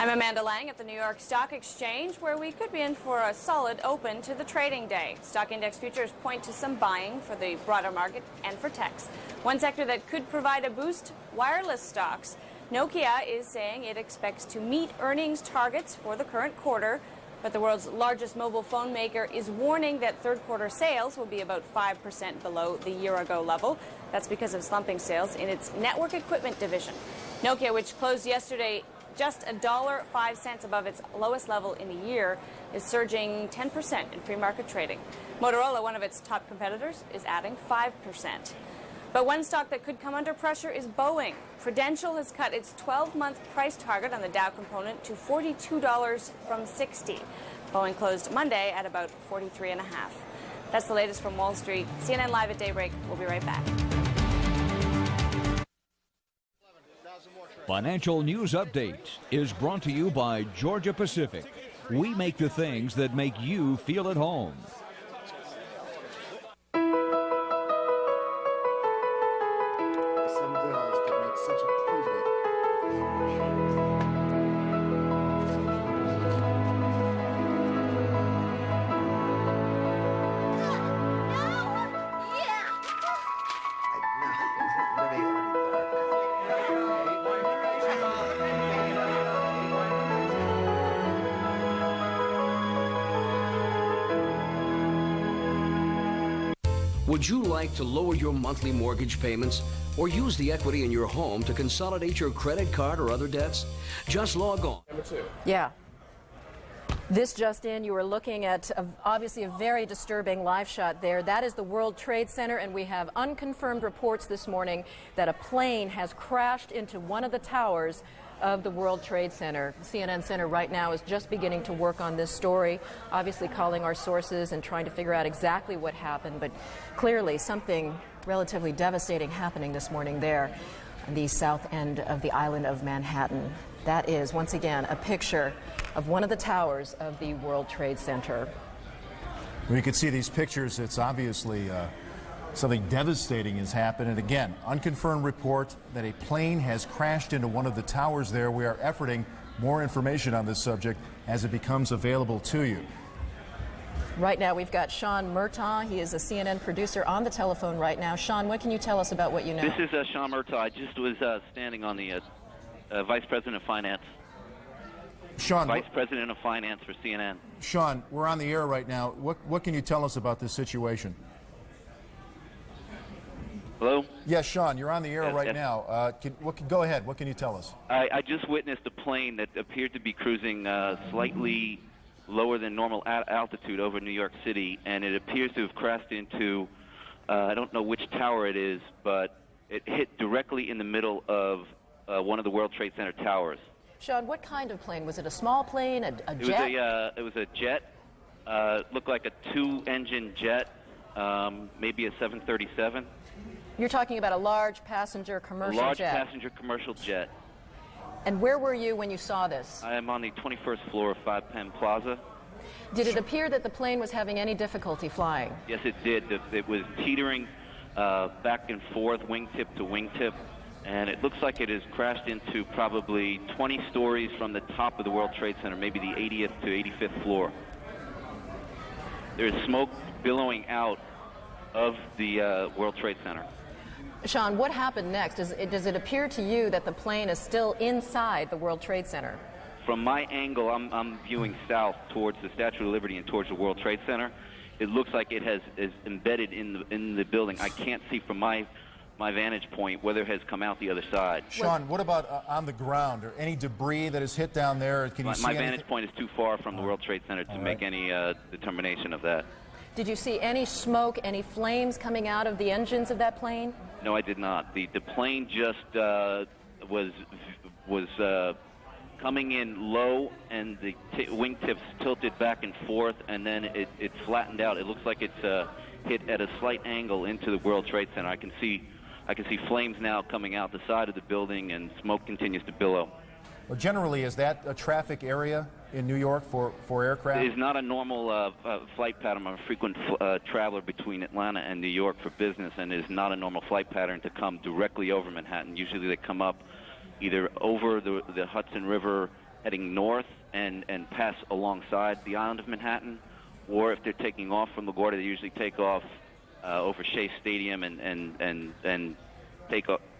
I'm Amanda Lang at the New York Stock Exchange, where we could be in for a solid open to the trading day. Stock index futures point to some buying for the broader market and for techs. One sector that could provide a boost, wireless stocks. Nokia is saying it expects to meet earnings targets for the current quarter, but the world's largest mobile phone maker is warning that third quarter sales will be about 5% below the year-ago level. That's because of slumping sales in its network equipment division. Nokia, which closed yesterday just $1.05 above its lowest level in a year, is surging 10% in pre-market trading. Motorola, one of its top competitors, is adding 5%. But one stock that could come under pressure is Boeing. Prudential has cut its 12-month price target on the Dow component to $42 from $60. Boeing closed Monday at about $43.50. That's the latest from Wall Street. CNN Live at daybreak. We'll be right back. Financial News Update is brought to you by Georgia Pacific. We make the things that make you feel at home. Would you like to lower your monthly mortgage payments or use the equity in your home to consolidate your credit card or other debts? Just log on. Yeah. This just in, you were looking at obviously a very disturbing live shot there. That is the World Trade Center, and we have unconfirmed reports this morning that a plane has crashed into one of the towers of the World Trade Center. CNN Center right now is just beginning to work on this story, obviously calling our sources and trying to figure out exactly what happened, but clearly something relatively devastating happening this morning there on the south end of the island of Manhattan. That is, once again, a picture of one of the towers of the World Trade Center. When you can see these pictures, it's obviously something devastating has happened. And again, unconfirmed report that a plane has crashed into one of the towers there. We are efforting more information on this subject as it becomes available to you. Right now we've got Sean Murtaugh. He is a CNN producer on the telephone right now. Sean, what can you tell us about what you know? This is Sean Murtaugh. I just was standing on the Vice President of Finance. Sean, Vice President of Finance for CNN. Sean, we're on the air right now. What can you tell us about this situation? Hello? Yes, Sean, you're on the air right yes. now. Go ahead. What can you tell us? I just witnessed a plane that appeared to be cruising slightly lower than normal altitude over New York City, and it appears to have crashed into, I don't know which tower it is, but it hit directly in the middle of one of the World Trade Center towers. Sean, what kind of plane? Was it a small plane, a jet? It was a jet. Looked like a two-engine jet, maybe a 737. You're talking about a large passenger commercial jet. A large passenger commercial jet. And where were you when you saw this? I am on the 21st floor of 5 Penn Plaza. Did it appear that the plane was having any difficulty flying? Yes, it did. It was teetering back and forth, wingtip to wingtip, and it looks like it has crashed into probably 20 stories from the top of the World Trade Center, maybe the 80th to 85th floor. There's smoke billowing out of the World Trade Center. Sean, what happened next? Does it appear to you that the plane is still inside the World Trade Center? From my angle, I'm viewing south towards the Statue of Liberty and towards the World Trade Center. It looks like it is embedded in the building. I can't see from my vantage point whether it has come out the other side. Sean, what about on the ground? Or any debris that is hit down there? Can you see my vantage point is too far from the World Trade Center to make any determination of that. Did you see any smoke, any flames coming out of the engines of that plane? No, I did not. The plane just was coming in low, and the wingtips tilted back and forth, and then it flattened out. It looks like it's hit at a slight angle into the World Trade Center. I can see flames now coming out the side of the building, and smoke continues to billow. Well, generally, is that a traffic area in New York for aircraft? It is not a normal flight pattern. I'm a frequent traveler between Atlanta and New York for business, and it is not a normal flight pattern to come directly over Manhattan. Usually they come up either over the Hudson River heading north and pass alongside the island of Manhattan, or if they're taking off from LaGuardia, they usually take off over Shea Stadium and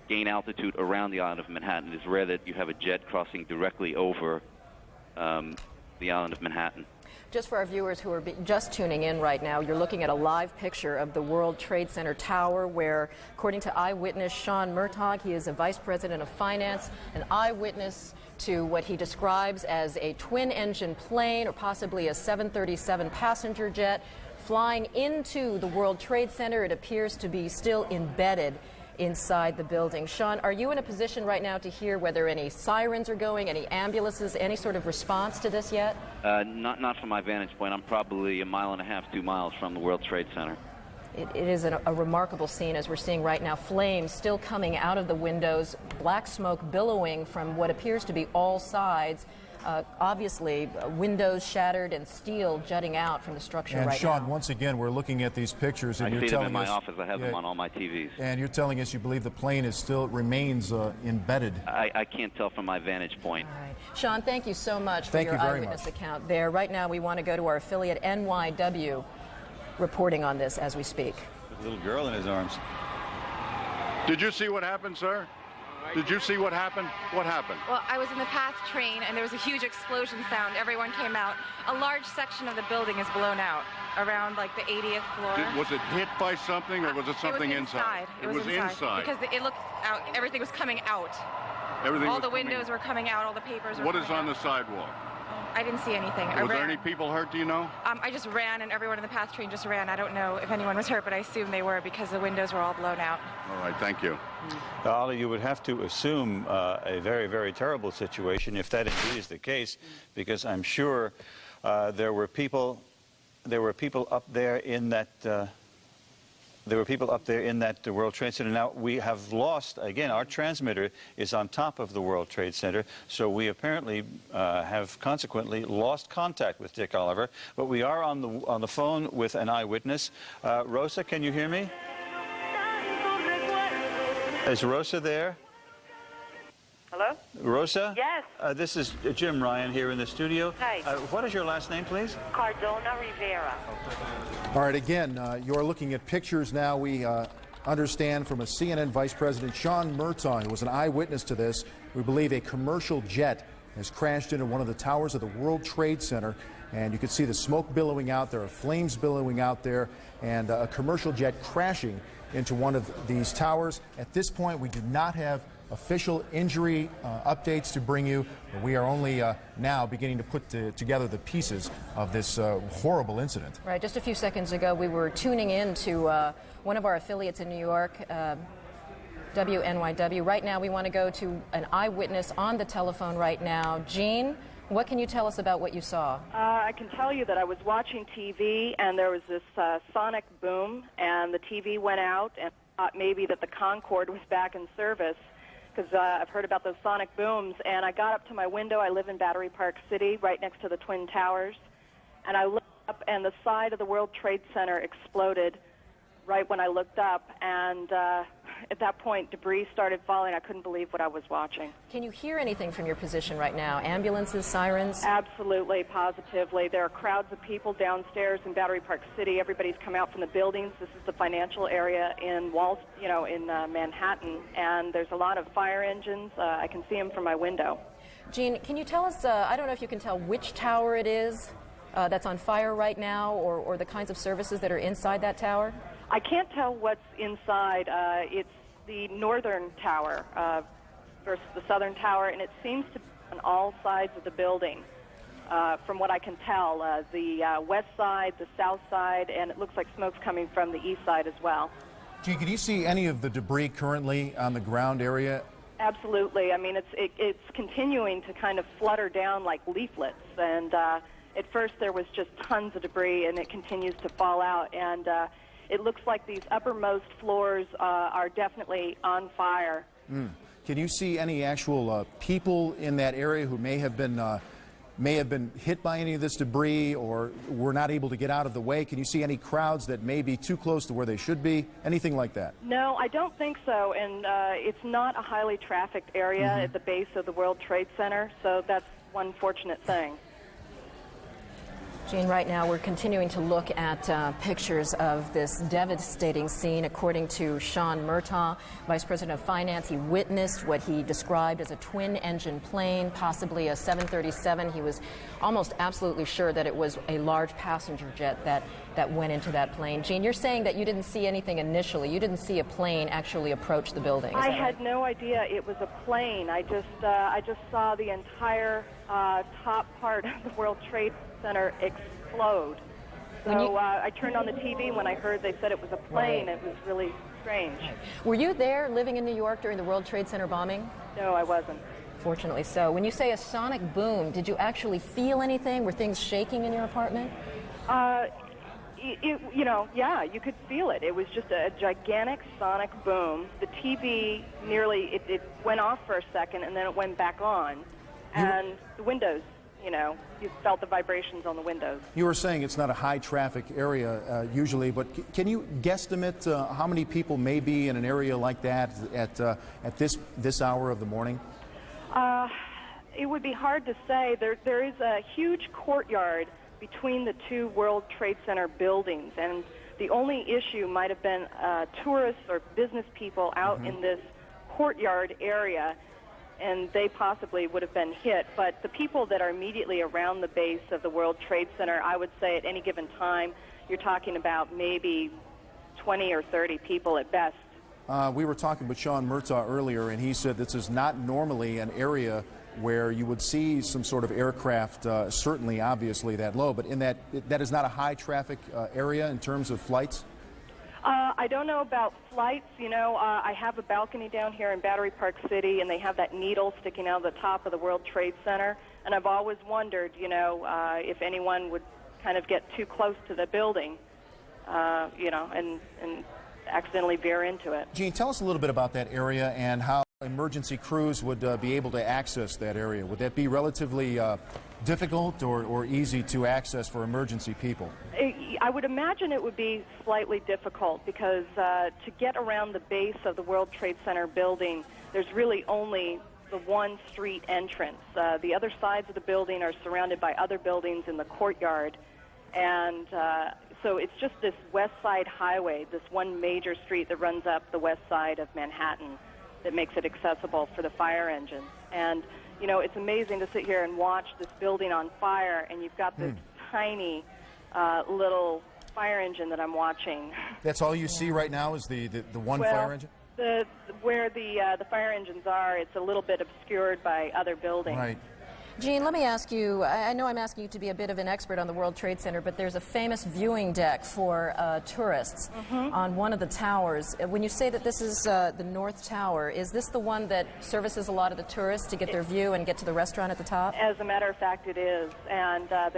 gain altitude around the island of Manhattan. It's rare that you have a jet crossing directly over the island of Manhattan. Just for our viewers who are just tuning in right now, you're looking at a live picture of the World Trade Center tower where, according to eyewitness Sean Murtaugh, he is a vice president of finance, an eyewitness to what he describes as a twin-engine plane or possibly a 737 passenger jet flying into the World Trade Center. It appears to be still embedded inside the building. Sean, are you in a position right now to hear whether any sirens are going, any ambulances, any sort of response to this yet? Not from my vantage point. I'm probably a mile and a half, 2 miles from the World Trade Center. It is a remarkable scene as we're seeing right now. Flames still coming out of the windows, black smoke billowing from what appears to be all sides. Obviously, windows shattered and steel jutting out from the structure right now. And Sean, once again, we're looking at these pictures, and I you're see them telling in my us, office. I have them on all my TVs. And you're telling us you believe the plane remains embedded. I can't tell from my vantage point. All right. Sean, thank you so much for your eyewitness account there. Right now, we want to go to our affiliate NYW reporting on this as we speak. With a little girl in his arms. Did you see what happened, sir? Did you see what happened? What happened? Well, I was in the PATH train, and there was a huge explosion sound. Everyone came out. A large section of the building is blown out, around like the 80th floor. Was it hit by something, or was it something it was inside? It was inside. Because it looked out. Everything was coming out. All the windows were coming out. All the papers were What coming is on out. the sidewalk? I didn't see anything. Was there any people hurt, do you know? I just ran, and everyone in the PATH train just ran. I don't know if anyone was hurt, but I assume they were because the windows were all blown out. All right, thank you. Ollie, you would have to assume a very, very terrible situation if that indeed is the case, because I'm sure there were people up there in that World Trade Center. Now, we have lost, again, our transmitter is on top of the World Trade Center, so we apparently have consequently lost contact with Dick Oliver, but we are on the phone with an eyewitness. Rosa, can you hear me? Is Rosa there? Hello? Rosa? Yes. This is Jim Ryan here in the studio. Hi. What is your last name, please? Cardona Rivera. All right, again, you're looking at pictures now. We understand from a CNN Vice President, Sean Murtaugh, who was an eyewitness to this. We believe a commercial jet has crashed into one of the towers of the World Trade Center, and you can see the smoke billowing out. There are flames billowing out there, and a commercial jet crashing into one of these towers. At this point, we do not have official injury updates to bring you. We are only now beginning to put together the pieces of this horrible incident. Right, just a few seconds ago, we were tuning in to one of our affiliates in New York, WNYW. Right now, we want to go to an eyewitness on the telephone right now. Jean, what can you tell us about what you saw? I can tell you that I was watching TV, and there was this sonic boom, and the TV went out, and I thought maybe that the Concorde was back in service, because I've heard about those sonic booms. And I got up to my window. I live in Battery Park City, right next to the Twin Towers, and I looked up, and the side of the World Trade Center exploded right when I looked up, and at that point, debris started falling. I couldn't believe what I was watching. Can you hear anything from your position right now? Ambulances, sirens? Absolutely, positively. There are crowds of people downstairs in Battery Park City. Everybody's come out from the buildings. This is the financial area in Manhattan, and there's a lot of fire engines. I can see them from my window. Jean, can you tell us, I don't know if you can tell which tower it is that's on fire right now, or the kinds of services that are inside that tower? I can't tell what's inside. It's the northern tower versus the southern tower, and it seems to be on all sides of the building, from what I can tell. The west side, the south side, and it looks like smoke's coming from the east side as well. Gene, can you see any of the debris currently on the ground area? Absolutely. I mean, it's continuing to kind of flutter down like leaflets, and at first there was just tons of debris, and it continues to fall out, and it looks like these uppermost floors are definitely on fire. Can you see any actual people in that area who may have been hit by any of this debris, or were not able to get out of the way? Can you see any crowds that may be too close to where they should be? Anything like that? No, I don't think so, and it's not a highly trafficked area at the base of the World Trade Center, so that's one fortunate thing. Gene, right now we're continuing to look at pictures of this devastating scene. According to Sean Murtaugh, Vice President of Finance, he witnessed what he described as a twin-engine plane, possibly a 737. He was almost absolutely sure that it was a large passenger jet that went into that plane. Gene, you're saying that you didn't see anything initially. You didn't see a plane actually approach the building. I had no idea it was a plane. I just saw the entire top part of the World Trade Center explode. So I turned on the TV when I heard they said it was a plane. It was really strange. Were you there living in New York during the World Trade Center bombing? No, I wasn't. Fortunately so. When you say a sonic boom, did you actually feel anything? Were things shaking in your apartment? Yeah, you could feel it. It was just a gigantic sonic boom. The TV it went off for a second and then it went back on. And the windows, you felt the vibrations on the windows. You were saying it's not a high traffic area usually, but can you guesstimate how many people may be in an area like that at this hour of the morning? It would be hard to say. There is a huge courtyard between the two World Trade Center buildings, and the only issue might have been tourists or business people out in this courtyard area, and they possibly would have been hit. But the people that are immediately around the base of the World Trade Center, I would say at any given time, you're talking about maybe 20 or 30 people at best. We were talking with Sean Murtaugh earlier, and he said this is not normally an area where you would see some sort of aircraft, certainly, obviously, that low, but in that is not a high traffic area in terms of flights? I don't know about flights. I have a balcony down here in Battery Park City, and they have that needle sticking out of the top of the World Trade Center, and I've always wondered, if anyone would kind of get too close to the building, and accidentally veer into it. Gene, tell us a little bit about that area and how emergency crews would be able to access that area. Would that be relatively difficult or easy to access for emergency people? I would imagine it would be slightly difficult because to get around the base of the World Trade Center building, there's really only the one street entrance. The other sides of the building are surrounded by other buildings in the courtyard, and so it's just this west side highway, this one major street that runs up the west side of Manhattan that makes it accessible for the fire engines. And, it's amazing to sit here and watch this building on fire, and you've got this tiny little fire engine that I'm watching. That's all you see right now is the one fire engine? Where the fire engines are, it's a little bit obscured by other buildings. Right. Gene, let me ask you, I know I'm asking you to be a bit of an expert on the World Trade Center, but there's a famous viewing deck for tourists on one of the towers. When you say that this is the North Tower, is this the one that services a lot of the tourists to get their view and get to the restaurant at the top? As a matter of fact, it is. And as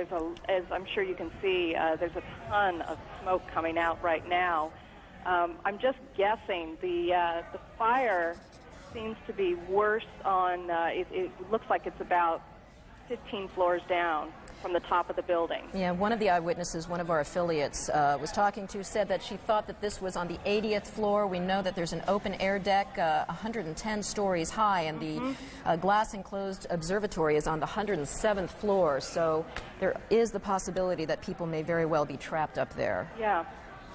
I'm sure you can see, there's a ton of smoke coming out right now. I'm just guessing the fire seems to be worse on, it looks like it's about 15 floors down from the top of the building. Yeah, one of the eyewitnesses, one of our affiliates was talking to, said that she thought that this was on the 80th floor. We know that there's an open air deck 110 stories high, and the glass enclosed observatory is on the 107th floor. So there is the possibility that people may very well be trapped up there. Yeah.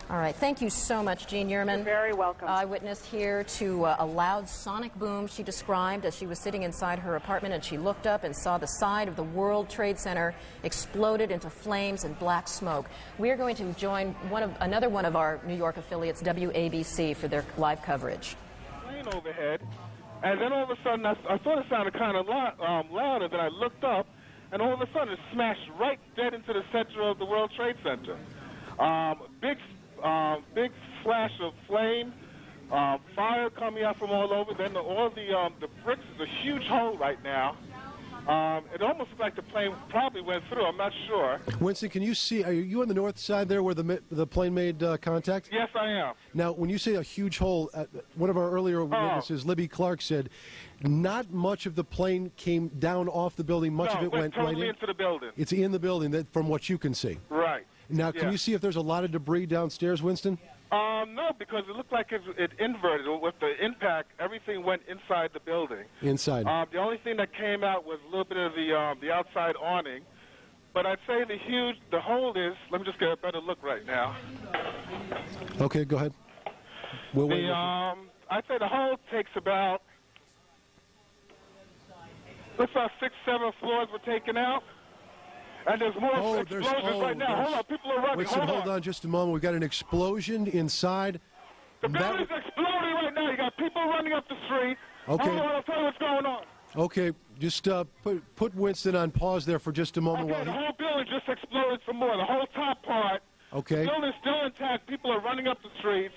All right. Thank you so much, Jean Yerman. You're very welcome. Eyewitness here to a loud sonic boom she described as she was sitting inside her apartment, and she looked up and saw the side of the World Trade Center exploded into flames and black smoke. We are going to join another one of our New York affiliates, WABC, for their live coverage. Plane overhead, and then all of a sudden I thought it sounded kind of louder. Then I looked up, and all of a sudden it smashed right dead into the center of the World Trade Center. Big flash of flame, fire coming out from all over. Then all the bricks is a huge hole right now. It almost looks like the plane probably went through. I'm not sure. Winston, can you see? Are you on the north side there where the plane made contact? Yes, I am. Now, when you say a huge hole, one of our earlier witnesses, Libby Clark, said not much of the plane came down off the building. Much of it went totally right into the building. It's in the building, from what you can see. Right. Now, can you see if there's a lot of debris downstairs, Winston? No, because it looked like it inverted. With the impact, everything went inside the building. Inside. The only thing that came out was a little bit of the outside awning. But I'd say the hole is, let me just get a better look right now. Okay, go ahead. I'd say the hole takes about, looks like 6, 7 floors were taken out. And there's more explosions right now. Hold on, people are running. Winston, hold on just a moment. We've got an explosion inside. The building's exploding right now. You got people running up the street. Okay. Hold on, I'll tell you what's going on. Okay, just put Winston on pause there for just a moment. Okay, the whole building just exploded some more. The whole top part. Okay. The building's still intact. People are running up the streets.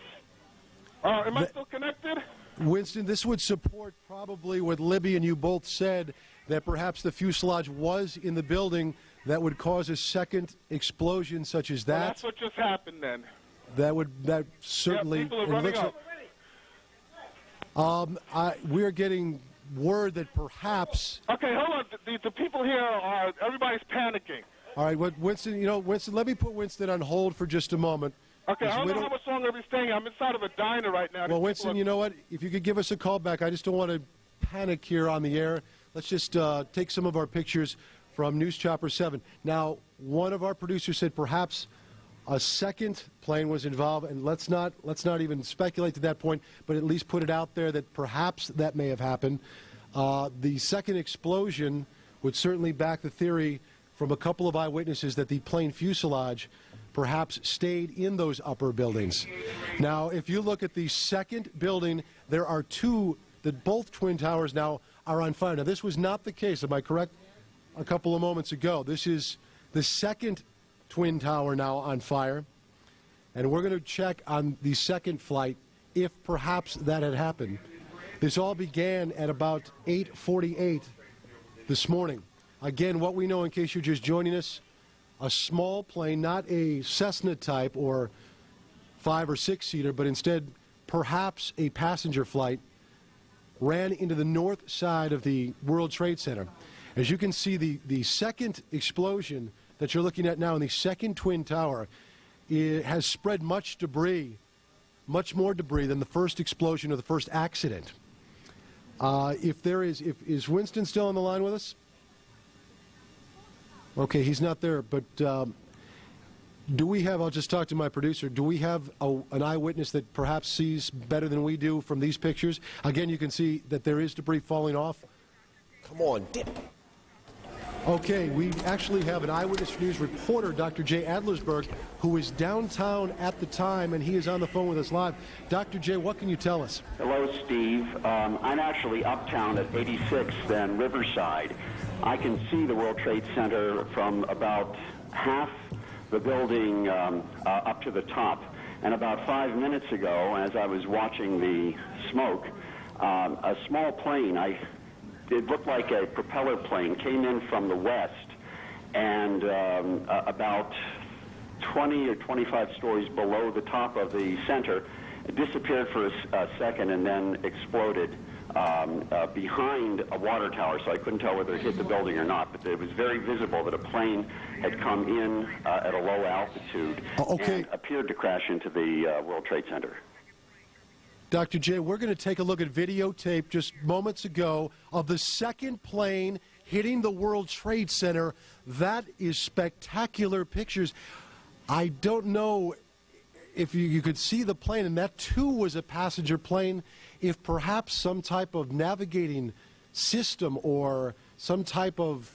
Am I still connected? Winston, this would support probably what Libby and you both said, that perhaps the fuselage was in the building that would cause a second explosion such as that. Well, that's what just happened then. That certainly. Yeah, people are running up. We're getting word that perhaps. Okay, hold on. The people here everybody's panicking. All right, Winston, let me put Winston on hold for just a moment. Okay, I don't know how much longer we're staying. I'm inside of a diner right now. Well, Winston, you know what? If you could give us a call back, I just don't want to panic here on the air. Let's just take some of our pictures from News Chopper 7. Now, one of our producers said perhaps a second plane was involved, and let's not even speculate to that point, but at least put it out there that perhaps that may have happened. The second explosion would certainly back the theory from a couple of eyewitnesses that the plane fuselage perhaps stayed in those upper buildings. Now, if you look at the second building, there are two, that both twin towers now are on fire. Now, this was not the case, am I correct? A couple of moments ago. This is the second twin tower now on fire, and we're going to check on the second flight if perhaps that had happened. This all began at about 8:48 this morning. Again, what we know, in case you're just joining us, a small plane, not a Cessna type or 5 or 6 seater, but instead perhaps a passenger flight, ran into the north side of the World Trade Center. As you can see, the second explosion that you're looking at now in the second twin tower, it has spread much debris, much more debris than the first explosion or the first accident. Is Winston still on the line with us? Okay, he's not there, but do we have, I'll just talk to my producer, do we have an eyewitness that perhaps sees better than we do from these pictures? Again, you can see that there is debris falling off. Come on, dip. Okay, we actually have an Eyewitness News reporter, Dr. Jay Adlersberg, who is downtown at the time, and he is on the phone with us live. Dr. Jay, what can you tell us? Hello, Steve. I'm actually uptown at 86th and Riverside. I can see the World Trade Center from about half the building up to the top. And about 5 minutes ago, as I was watching the smoke, a small plane, it looked like a propeller plane, came in from the west, and about 20 or 25 stories below the top of the center, it disappeared for a second and then exploded behind a water tower, so I couldn't tell whether it hit the building or not, but it was very visible that a plane had come in at a low altitude and appeared to crash into the World Trade Center. Dr. Jay, we're going to take a look at videotape just moments ago of the second plane hitting the World Trade Center. That is spectacular pictures. I don't know if you could see the plane, and that too was a passenger plane, if perhaps some type of navigating system or some type of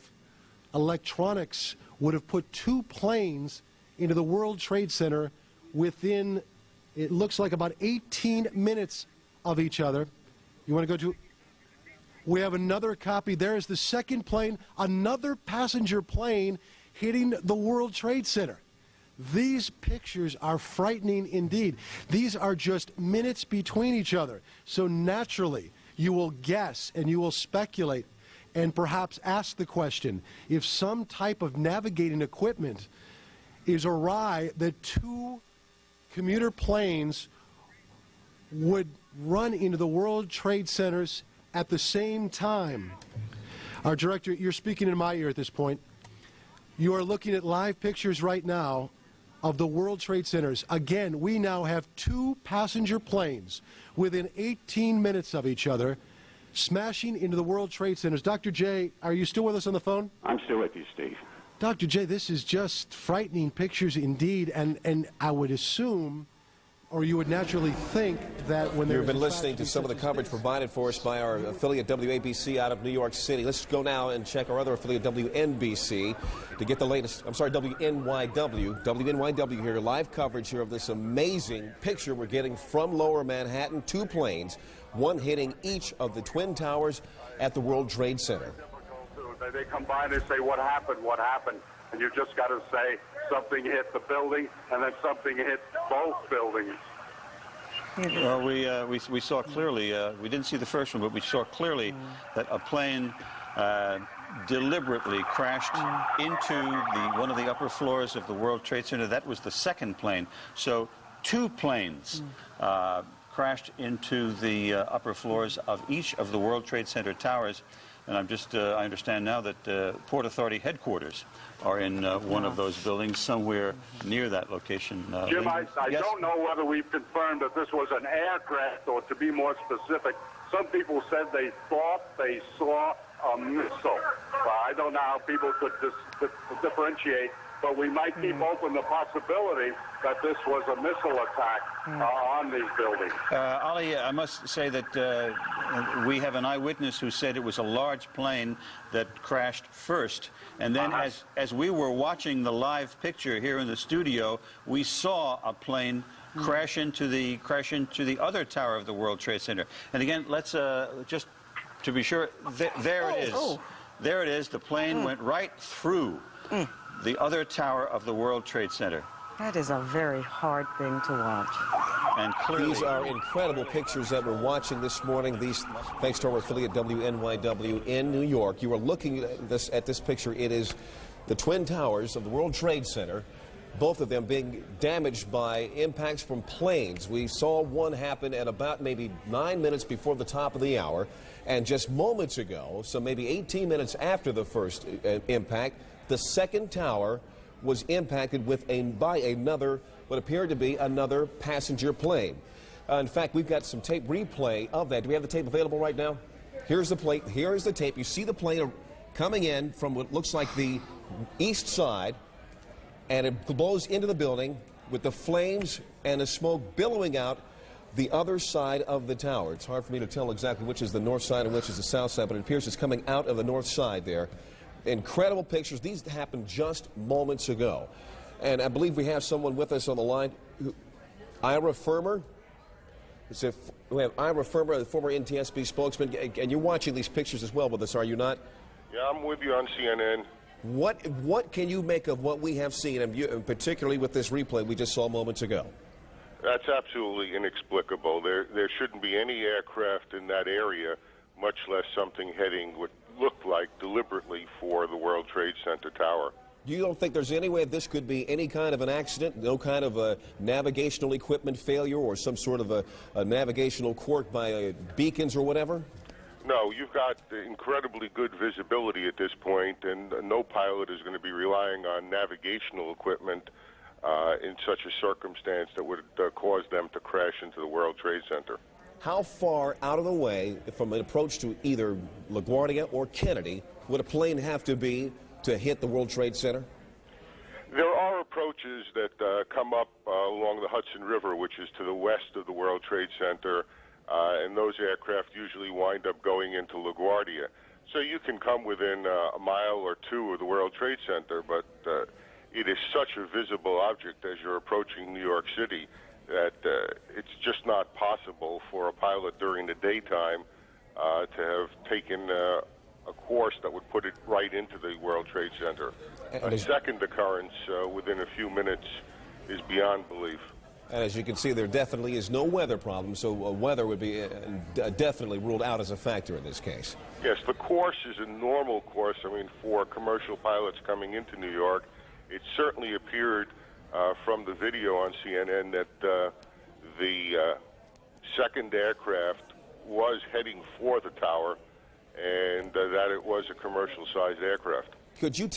electronics would have put two planes into the World Trade Center within, it looks like, about 18 minutes of each other. You want to go to? We have another copy. There is the second plane, another passenger plane hitting the World Trade Center. These pictures are frightening indeed. These are just minutes between each other. So naturally, you will guess and you will speculate and perhaps ask the question, if some type of navigating equipment is awry, that two commuter planes would run into the World Trade Centers at the same time. Our director, you're speaking in my ear at this point. You are looking at live pictures right now of the World Trade Centers. Again, we now have 2 passenger planes within 18 minutes of each other smashing into the World Trade Centers. Dr. J, are you still with us on the phone? I'm still with you, Steve. Dr. J, this is just frightening pictures indeed, and I would assume, or you would naturally think, that when you've been listening to some of the coverage provided for us by our affiliate WABC out of New York City. Let's go now and check our other affiliate WNBC to get the latest. I'm sorry, WNYW here, live coverage here of this amazing picture we're getting from Lower Manhattan. 2 planes, one hitting each of the Twin Towers at the World Trade Center. They come by and they say, what happened, what happened? And you just got to say something hit the building and then something hit both buildings. Well, we saw clearly, we didn't see the first one, but we saw clearly that a plane deliberately crashed into one of the upper floors of the World Trade Center. That was the second plane. So 2 planes crashed into the upper floors of each of the World Trade Center towers. And I understand now that Port Authority headquarters are in one of those buildings somewhere near that location. Jim, I don't know whether we've confirmed that this was an aircraft, or to be more specific, some people said they thought they saw a missile. I don't know how people could differentiate, but we might keep open the possibility that this was a missile attack on these buildings. Ali, I must say that we have an eyewitness who said it was a large plane that crashed first. And then as we were watching the live picture here in the studio, we saw a plane crash into the other tower of the World Trade Center. And again, let's just to be sure, there it is. There it is. The plane went right through the other tower of the World Trade Center. That is a very hard thing to watch. And these are incredible pictures that we're watching this morning. These, thanks to our affiliate WNYW in New York. You are looking at this picture. It is the Twin Towers of the World Trade Center, both of them being damaged by impacts from planes. We saw one happen at about maybe 9 minutes before the top of the hour. And just moments ago, so maybe 18 minutes after the first impact, the second tower was impacted by another, what appeared to be another passenger plane. In fact, we've got some tape replay of that. Do we have the tape available right now? Here's the plate. Here is the tape. You see the plane coming in from what looks like the east side, and it blows into the building with the flames and the smoke billowing out the other side of the tower. It's hard for me to tell exactly which is the north side and which is the south side, but it appears it's coming out of the north side there. Incredible pictures. These happened just moments ago. And I believe we have someone with us on the line. Ira Firmer. We have Ira Firmer, the former NTSB spokesman. And you're watching these pictures as well with us, are you not? Yeah, I'm with you on CNN. What can you make of what we have seen, and particularly with this replay we just saw moments ago? That's absolutely inexplicable. There shouldn't be any aircraft in that area, much less something heading what looked like deliberately for the World Trade Center tower. You don't think there's any way this could be any kind of an accident, no kind of a navigational equipment failure or some sort of a navigational quirk by beacons or whatever? No, you've got incredibly good visibility at this point, and no pilot is going to be relying on navigational equipment in such a circumstance that would cause them to crash into the World Trade Center. How far out of the way from an approach to either LaGuardia or Kennedy would a plane have to be to hit the World Trade Center? There are approaches that come up along the Hudson River, which is to the west of the World Trade Center, and those aircraft usually wind up going into LaGuardia. So you can come within a mile or two of the World Trade Center, but it is such a visible object as you're approaching New York City that it's just not possible for a pilot during the daytime to have taken a course that would put it right into the World Trade Center. A second occurrence within a few minutes is beyond belief. And as you can see, there definitely is no weather problem, so weather would be definitely ruled out as a factor in this case. Yes, the course is a normal course. I mean, for commercial pilots coming into New York, it certainly appeared from the video on CNN that the second aircraft was heading for the tower, and that it was a commercial-sized aircraft. Could you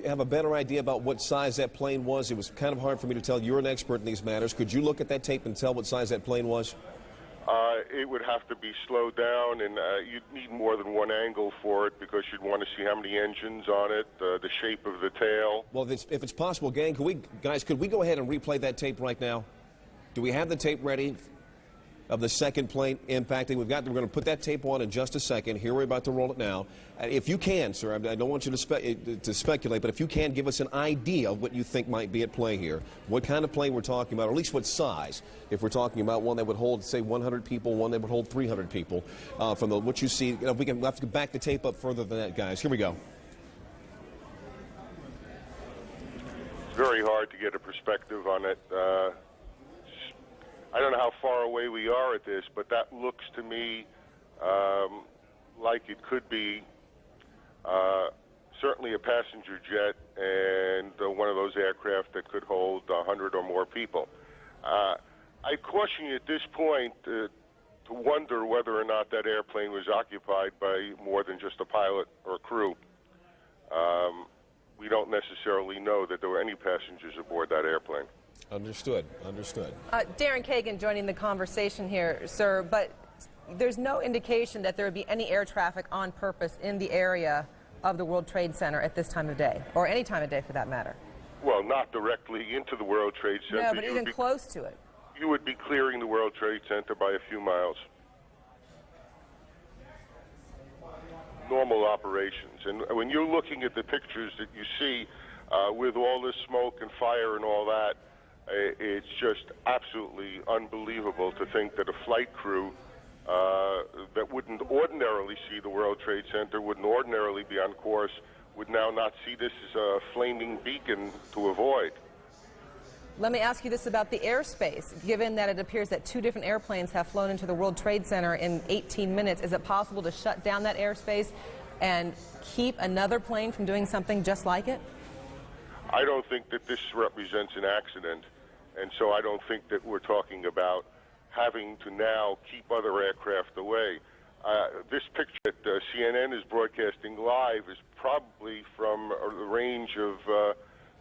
have a better idea about what size that plane was? It was kind of hard for me to tell. You're an expert in these matters. Could you look at that tape and tell what size that plane was? It would have to be slowed down, and you'd need more than one angle for it because you'd want to see how many engines on it, the shape of the tail. Well, if it's possible, gang, could we go ahead and replay that tape right now? Do we have the tape ready of the second plane impacting? We're going to put that tape on in just a second. Here, we're about to roll it now. If you can, sir, I don't want you to speculate, but if you can, give us an idea of what you think might be at play here. What kind of plane we're talking about, or at least what size. If we're talking about one that would hold, say, 100 people, one that would hold 300 people. From what you see, we'll have to back the tape up further than that, guys. Here we go. It's very hard to get a perspective on it. I don't know how far away we are at this, but that looks to me like it could be certainly a passenger jet and one of those aircraft that could hold 100 or more people. I caution you at this point to wonder whether or not that airplane was occupied by more than just a pilot or crew. We don't necessarily know that there were any passengers aboard that airplane. Understood. Darren Kagan joining the conversation here, sir, but there's no indication that there would be any air traffic on purpose in the area of the World Trade Center at this time of day, or any time of day for that matter. Well, not directly into the World Trade Center. No, but even close to it. You would be clearing the World Trade Center by a few miles. Normal operations. And when you're looking at the pictures that you see with all this smoke and fire and all that, it's just absolutely unbelievable to think that a flight crew that wouldn't ordinarily see the World Trade Center, wouldn't ordinarily be on course, would now not see this as a flaming beacon to avoid. Let me ask you this about the airspace. Given that it appears that 2 different airplanes have flown into the World Trade Center in 18 minutes, is it possible to shut down that airspace and keep another plane from doing something just like it? I don't think that this represents an accident, and so I don't think that we're talking about having to now keep other aircraft away. This picture that CNN is broadcasting live is probably from a range of a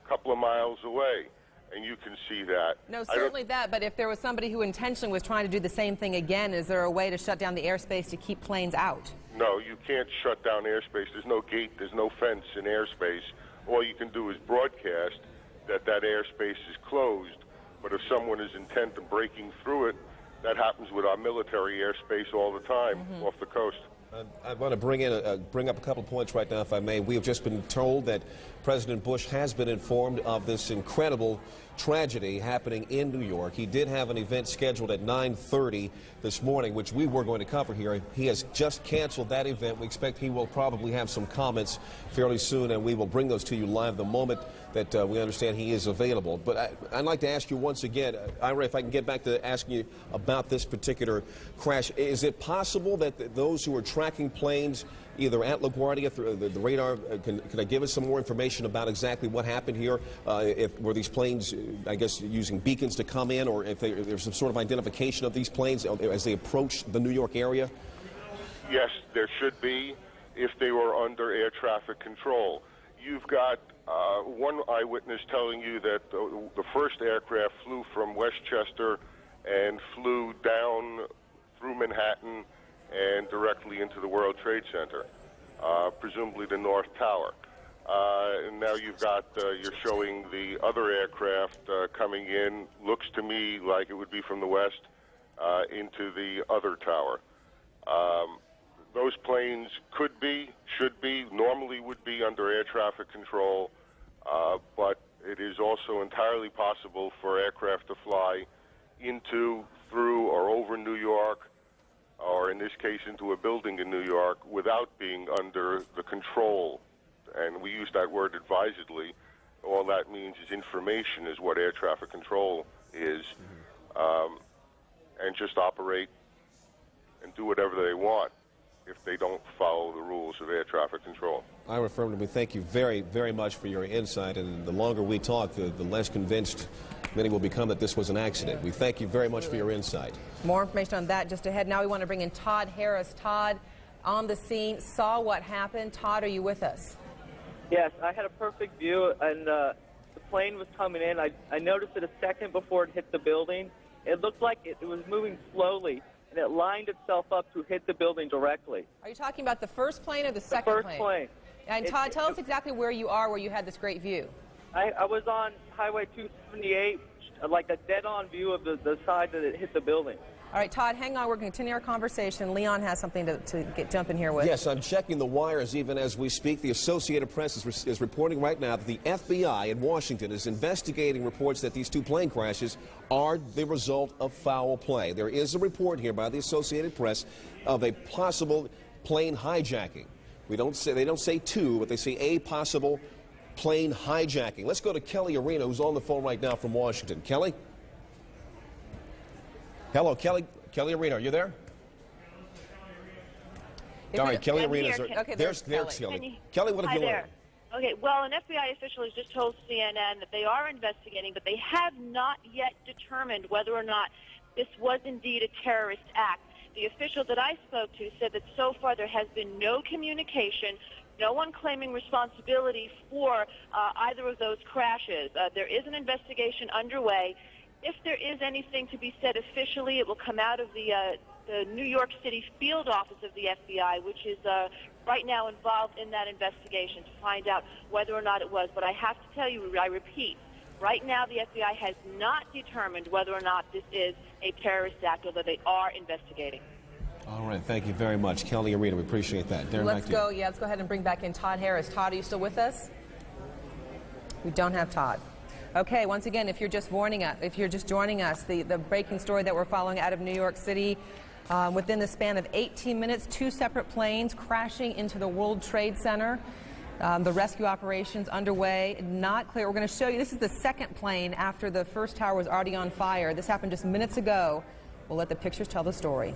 couple of miles away, and you can see that. No, certainly that, but if there was somebody who intentionally was trying to do the same thing again, is there a way to shut down the airspace to keep planes out? No, you can't shut down airspace. There's no gate, there's no fence in airspace. All you can do is broadcast that airspace is closed, but if someone is intent on breaking through it, that happens with our military airspace all the time off the coast. I want to bring up a couple of points right now, if I may. We have just been told that President Bush has been informed of this incredible tragedy happening in New York. He did have an event scheduled at 9:30 this morning, which we were going to cover here. He has just canceled that event. We expect he will probably have some comments fairly soon, and we will bring those to you live the moment that we understand he is available. But I'd like to ask you once again, Ira, if I can get back to asking you about this particular crash. Is it possible that those who are tracking planes either at LaGuardia through the radar, can I give us some more information about exactly what happened here? Were these planes, I guess, using beacons to come in, or if there's some sort of identification of these planes as they approach the New York area? Yes, there should be if they were under air traffic control. You've got one eyewitness telling you that the first aircraft flew from Westchester and flew down through Manhattan and directly into the World Trade Center, presumably the North Tower. And now you've got, you're showing the other aircraft coming in, looks to me like it would be from the west, into the other tower. Those planes could be, should be, normally would be under air traffic control, but it is also entirely possible for aircraft to fly into, through, or over New York, or in this case into a building in New York, without being under the control. And we use that word advisedly. All that means is information is what air traffic control is, and just operate and do whatever they want if they don't follow the rules of air traffic control. I affirmatively thank you very, very much for your insight, and the longer we talk, the less convinced many will become that this was an accident. We thank you very much for your insight. More information on that just ahead. Now we want to bring in Todd Harris. Todd, on the scene, saw what happened. Todd, are you with us? Yes, I had a perfect view, and the plane was coming in. I noticed it a second before it hit the building. It looked like it was moving slowly, and it lined itself up to hit the building directly. Are you talking about the first plane or the second plane? The first plane. And Todd, tell us exactly where you are, where you had this great view. I was on Highway 278, like a dead-on view of the side that it hit the building. All right, Todd, hang on. We're going to continue our conversation. Leon has something to jump in here with. Yes, I'm checking the wires even as we speak. The Associated Press is reporting right now that the FBI in Washington is investigating reports that these two plane crashes are the result of foul play. There is a report here by the Associated Press of a possible plane hijacking. They don't say two, but they say a possible plane hijacking. Let's go to Kelly Arena, who's on the phone right now from Washington. Kelly? Hello, Kelly. Kelly Arena, are you there? All right, Kelly Arena's. Okay, there's Kelly. Kelly, what have you learned? Okay, well, an FBI official has just told CNN that they are investigating, but they have not yet determined whether or not this was indeed a terrorist act. The official that I spoke to said that so far there has been no communication, no one claiming responsibility for either of those crashes. There is an investigation underway. If there is anything to be said officially, it will come out of the New York City field office of the FBI, which is right now involved in that investigation to find out whether or not it was. But I have to tell you, I repeat, right now the FBI has not determined whether or not this is a terrorist act, although they are investigating. All right, thank you very much, Kelly Arena. We appreciate that. Darren, let's go ahead and bring back in Todd Harris. Todd, are you still with us? We don't have Todd. Okay, once again, if you're just joining us, the breaking story that we're following out of New York City, within the span of 18 minutes, two separate planes crashing into the World Trade Center. The rescue operations underway, not clear. We're going to show you, this is the second plane after the first tower was already on fire. This happened just minutes ago. We'll let the pictures tell the story.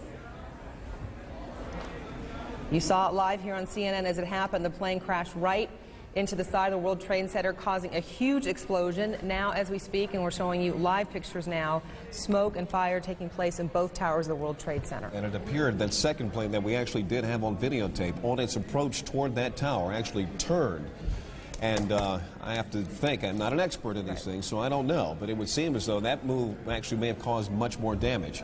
You saw it live here on CNN as it happened. The plane crashed right into the side of the World Trade Center, causing a huge explosion. Now, as we speak, and we're showing you live pictures now, smoke and fire taking place in both towers of the World Trade Center. And it appeared that second plane that we actually did have on videotape, on its approach toward that tower, actually turned. And I have to think, I'm not an expert in these things, so I don't know, but it would seem as though that move actually may have caused much more damage.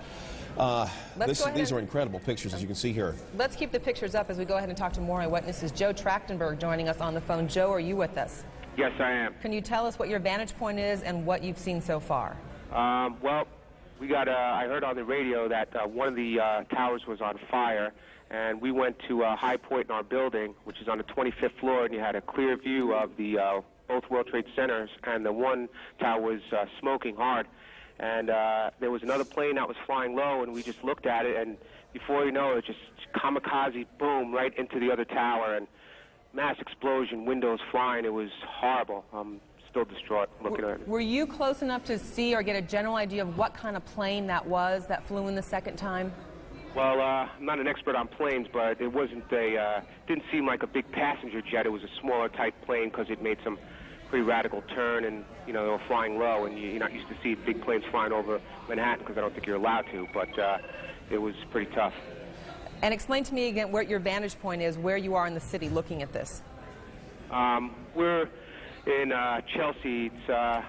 These are incredible pictures, as you can see here. Let's keep the pictures up as we go ahead and talk to more eyewitnesses. Joe Trachtenberg joining us on the phone. Joe, are you with us? Yes, I am. Can you tell us what your vantage point is and what you've seen so far? Well, we got. I heard on the radio that one of the towers was on fire, and we went to High Point in our building, which is on the 25th floor, and you had a clear view of the both World Trade Centers, and the one tower was smoking hard. And there was another plane that was flying low, and we just looked at it, and before you know it, just kamikaze, boom, right into the other tower, and mass explosion, windows flying. It was horrible. I'm still distraught looking at it. Were you close enough to see or get a general idea of what kind of plane that was that flew in the second time? Well, I'm not an expert on planes, but it wasn't didn't seem like a big passenger jet. It was a smaller type plane because it made some pretty radical turn, and they were flying low, and you're not used to see big planes flying over Manhattan because I don't think you're allowed to, but it was pretty tough. And explain to me again what your vantage point is, where you are in the city looking at this. We're in Chelsea. It's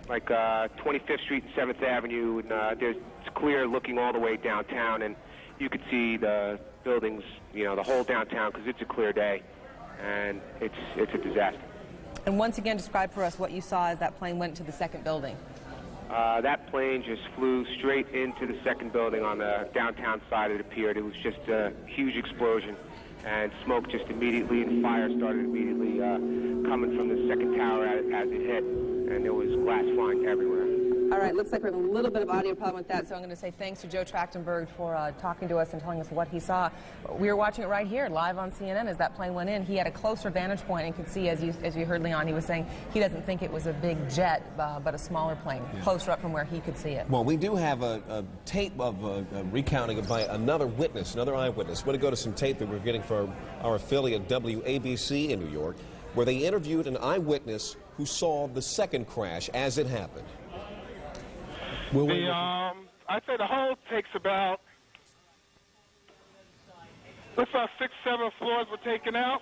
like 25th Street and 7th Avenue, and it's clear looking all the way downtown, and you could see the buildings, the whole downtown, because it's a clear day, and it's a disaster. And once again, describe for us what you saw as that plane went to the second building. That plane just flew straight into the second building on the downtown side, it appeared. It was just a huge explosion, and smoke just immediately, and fire started immediately coming from the second tower as it hit, and there was glass flying everywhere. All right, looks like we have a little bit of audio problem with that, so I'm going to say thanks to Joe Trachtenberg for talking to us and telling us what he saw. We were watching it right here, live on CNN, as that plane went in. He had a closer vantage point and could see, as you heard Leon, he was saying he doesn't think it was a big jet, but a smaller plane, closer up from where he could see it. Well, we do have a tape of a recounting by another witness, another eyewitness. We're going to go to some tape that we're getting from our affiliate WABC in New York, where they interviewed an eyewitness who saw the second crash as it happened. I'd say the whole takes about Looks like 6, 7 floors were taken out.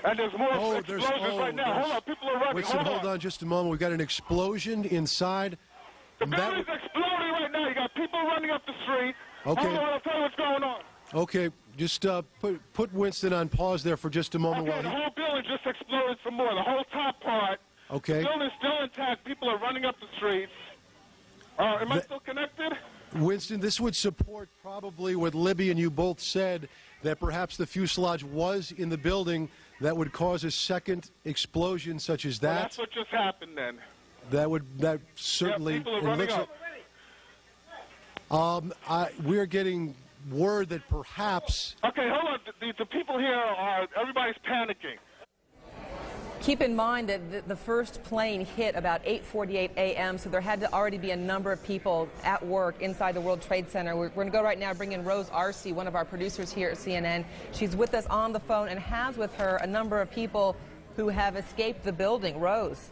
And there's more explosions right now. Hold on, people are running. Winston, hold on just a moment. We've got an explosion inside. The building's exploding right now. You got people running up the street. Okay. Hold on, I'll tell you what's going on. Okay, just put Winston on pause there for just a moment. Okay, the whole building just exploded some more. The whole top part. Okay. The building's still intact. People are running up the streets. Am I still connected? Winston, this would support probably what Libby and you both said, that perhaps the fuselage was in the building that would cause a second explosion such as that. Well, that's what just happened then. That certainly. Yeah, people are running up. We're getting word that perhaps. Okay, hold on. The people here everybody's panicking. Keep in mind that the first plane hit about 8:48 a.m., so there had to already be a number of people at work inside the World Trade Center. We're going to go right now bring in Rose Arce, one of our producers here at CNN. She's with us on the phone and has with her a number of people who have escaped the building. Rose.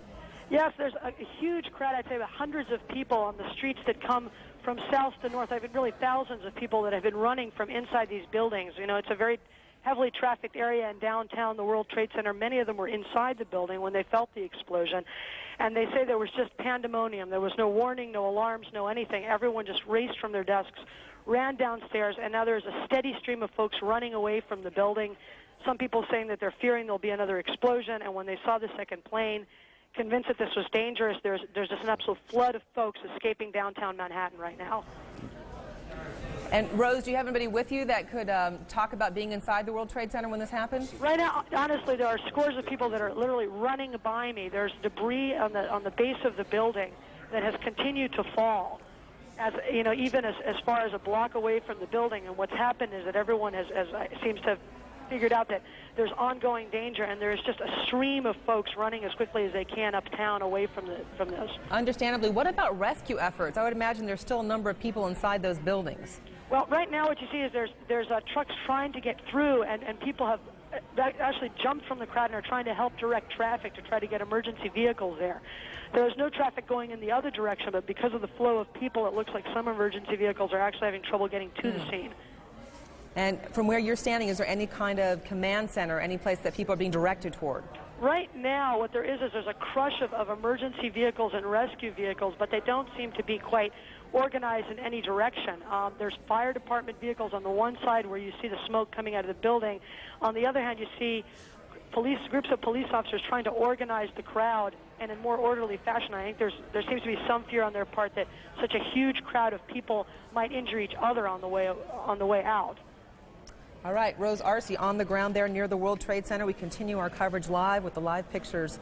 Yes, there's a huge crowd. I'd say about hundreds of people on the streets that come from south to north. I've been really thousands of people that have been running from inside these buildings. You know, it's a very heavily trafficked area in downtown, the World Trade Center. Many of them were inside the building when they felt the explosion. And they say there was just pandemonium. There was no warning, no alarms, no anything. Everyone just raced from their desks, ran downstairs, and now there's a steady stream of folks running away from the building. Some people saying that they're fearing there'll be another explosion, and when they saw the second plane, convinced that this was dangerous, there's just an absolute flood of folks escaping downtown Manhattan right now. And Rose, do you have anybody with you that could talk about being inside the World Trade Center when this happened? Right now, honestly, there are scores of people that are literally running by me. There's debris on the base of the building that has continued to fall, as you know, even as far as a block away from the building. And what's happened is that everyone seems to have figured out that there's ongoing danger, and there's just a stream of folks running as quickly as they can uptown away from this. Understandably, what about rescue efforts? I would imagine there's still a number of people inside those buildings. Well, right now what you see is there's trucks trying to get through, and people have actually jumped from the crowd and are trying to help direct traffic to try to get emergency vehicles there. There's no traffic going in the other direction, but because of the flow of people, it looks like some emergency vehicles are actually having trouble getting to the scene. And from where you're standing, is there any kind of command center, any place that people are being directed toward? Right now, what there is there's a crush of emergency vehicles and rescue vehicles, but they don't seem to be quite organized in any direction. There's fire department vehicles on the one side where you see the smoke coming out of the building. On the other hand, you see groups of police officers trying to organize the crowd in a more orderly fashion. I think there seems to be some fear on their part that such a huge crowd of people might injure each other on the way out. All right, Rose Arce on the ground there near the World Trade Center. We continue our coverage live with the live pictures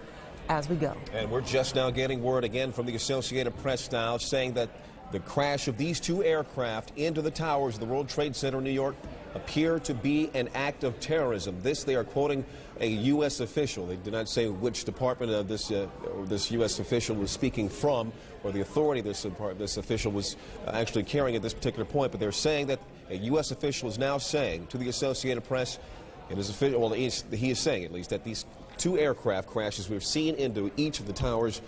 as we go. And we're just now getting word again from the Associated Press now saying that the crash of these two aircraft into the towers of the World Trade Center in New York appear to be an act of terrorism. This, they are quoting a U.S. official. They did not say which department of this U.S. official was speaking from, or the authority this official was actually carrying at this particular point, but they're saying that a U.S. official is now saying to the Associated Press, it is official, well, he is saying at least, that these two aircraft crashes we've seen into each of the towers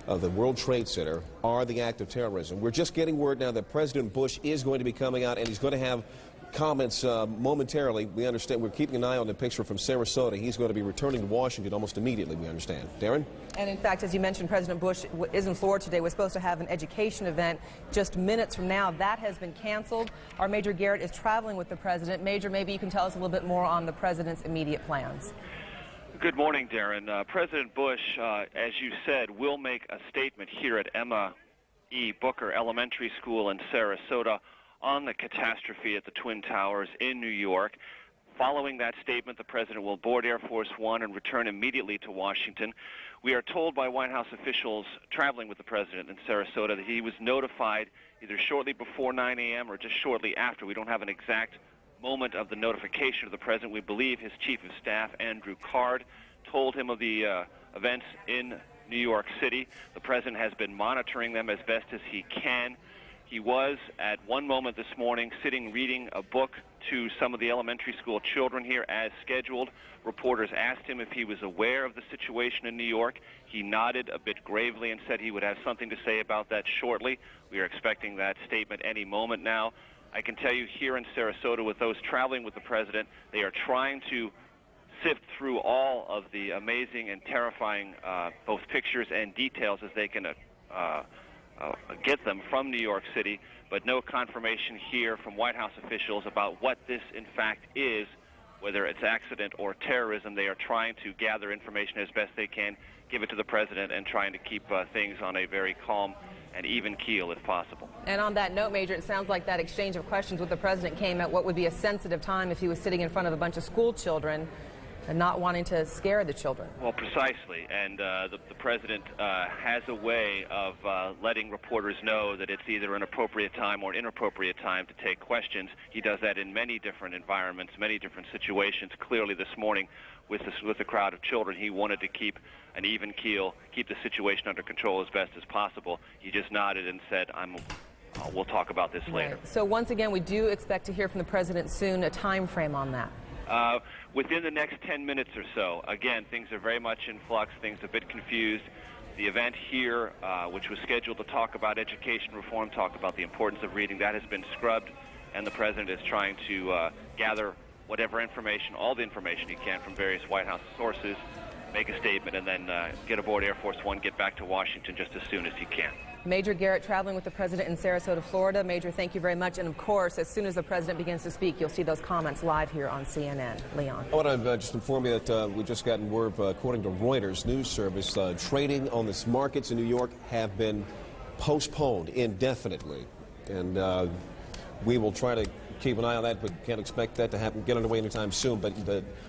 of the World Trade Center are the act of terrorism. We're just getting word now that President Bush is going to be coming out, and he's going to have comments momentarily. We understand. We're keeping an eye on the picture from Sarasota. He's going to be returning to Washington almost immediately, we understand. Darren? And in fact, as you mentioned, President Bush is in Florida today. We're supposed to have an education event just minutes from now. That has been canceled. Our Major Garrett is traveling with the president. Major, maybe you can tell us a little bit more on the president's immediate plans. Good morning, Darren. President Bush, as you said, will make a statement here at Emma E. Booker Elementary School in Sarasota on the catastrophe at the Twin Towers in New York. Following that statement, the president will board Air Force One and return immediately to Washington. We are told by White House officials traveling with the president in Sarasota that he was notified either shortly before 9 a.m. or just shortly after. We don't have an exact moment of the notification of the president. We believe his chief of staff, Andrew Card, told him of the events in New York City. The president has been monitoring them as best as he can. He was, at one moment this morning, sitting reading a book to some of the elementary school children here as scheduled. Reporters asked him if he was aware of the situation in New York. He nodded a bit gravely and said he would have something to say about that shortly. We are expecting that statement any moment now. I can tell you here in Sarasota, with those traveling with the president, they are trying to sift through all of the amazing and terrifying both pictures and details as they can get them from New York City, but no confirmation here from White House officials about what this in fact is, whether it's accident or terrorism. They are trying to gather information as best they can, give it to the president, and trying to keep things on a very calm and even keel if possible. And on that note, Major, it sounds like that exchange of questions with the president came at what would be a sensitive time if he was sitting in front of a bunch of school children and not wanting to scare the children. Well, precisely. And the president has a way of letting reporters know that it's either an appropriate time or an inappropriate time to take questions. He does that in many different environments, many different situations. Clearly this morning with the crowd of children, he wanted to keep an even keel, keep the situation under control as best as possible. He just nodded and said, we'll talk about this later. Right. So once again, we do expect to hear from the president soon. A time frame on that? Within the next 10 minutes or so. Again, things are very much in flux. Things are a bit confused. The event here, which was scheduled to talk about education reform, talk about the importance of reading, that has been scrubbed, and the president is trying to gather whatever information, all the information he can from various White House sources, make a statement, and then get aboard Air Force One, get back to Washington just as soon as he can. Major Garrett traveling with the president in Sarasota, Florida. Major, thank you very much. And of course, as soon as the president begins to speak, you'll see those comments live here on CNN. Leon. I want to just inform you that we've just gotten word, according to Reuters news service, trading on the markets in New York have been postponed indefinitely. And we will try to keep an eye on that, but can't expect that to get underway anytime soon. But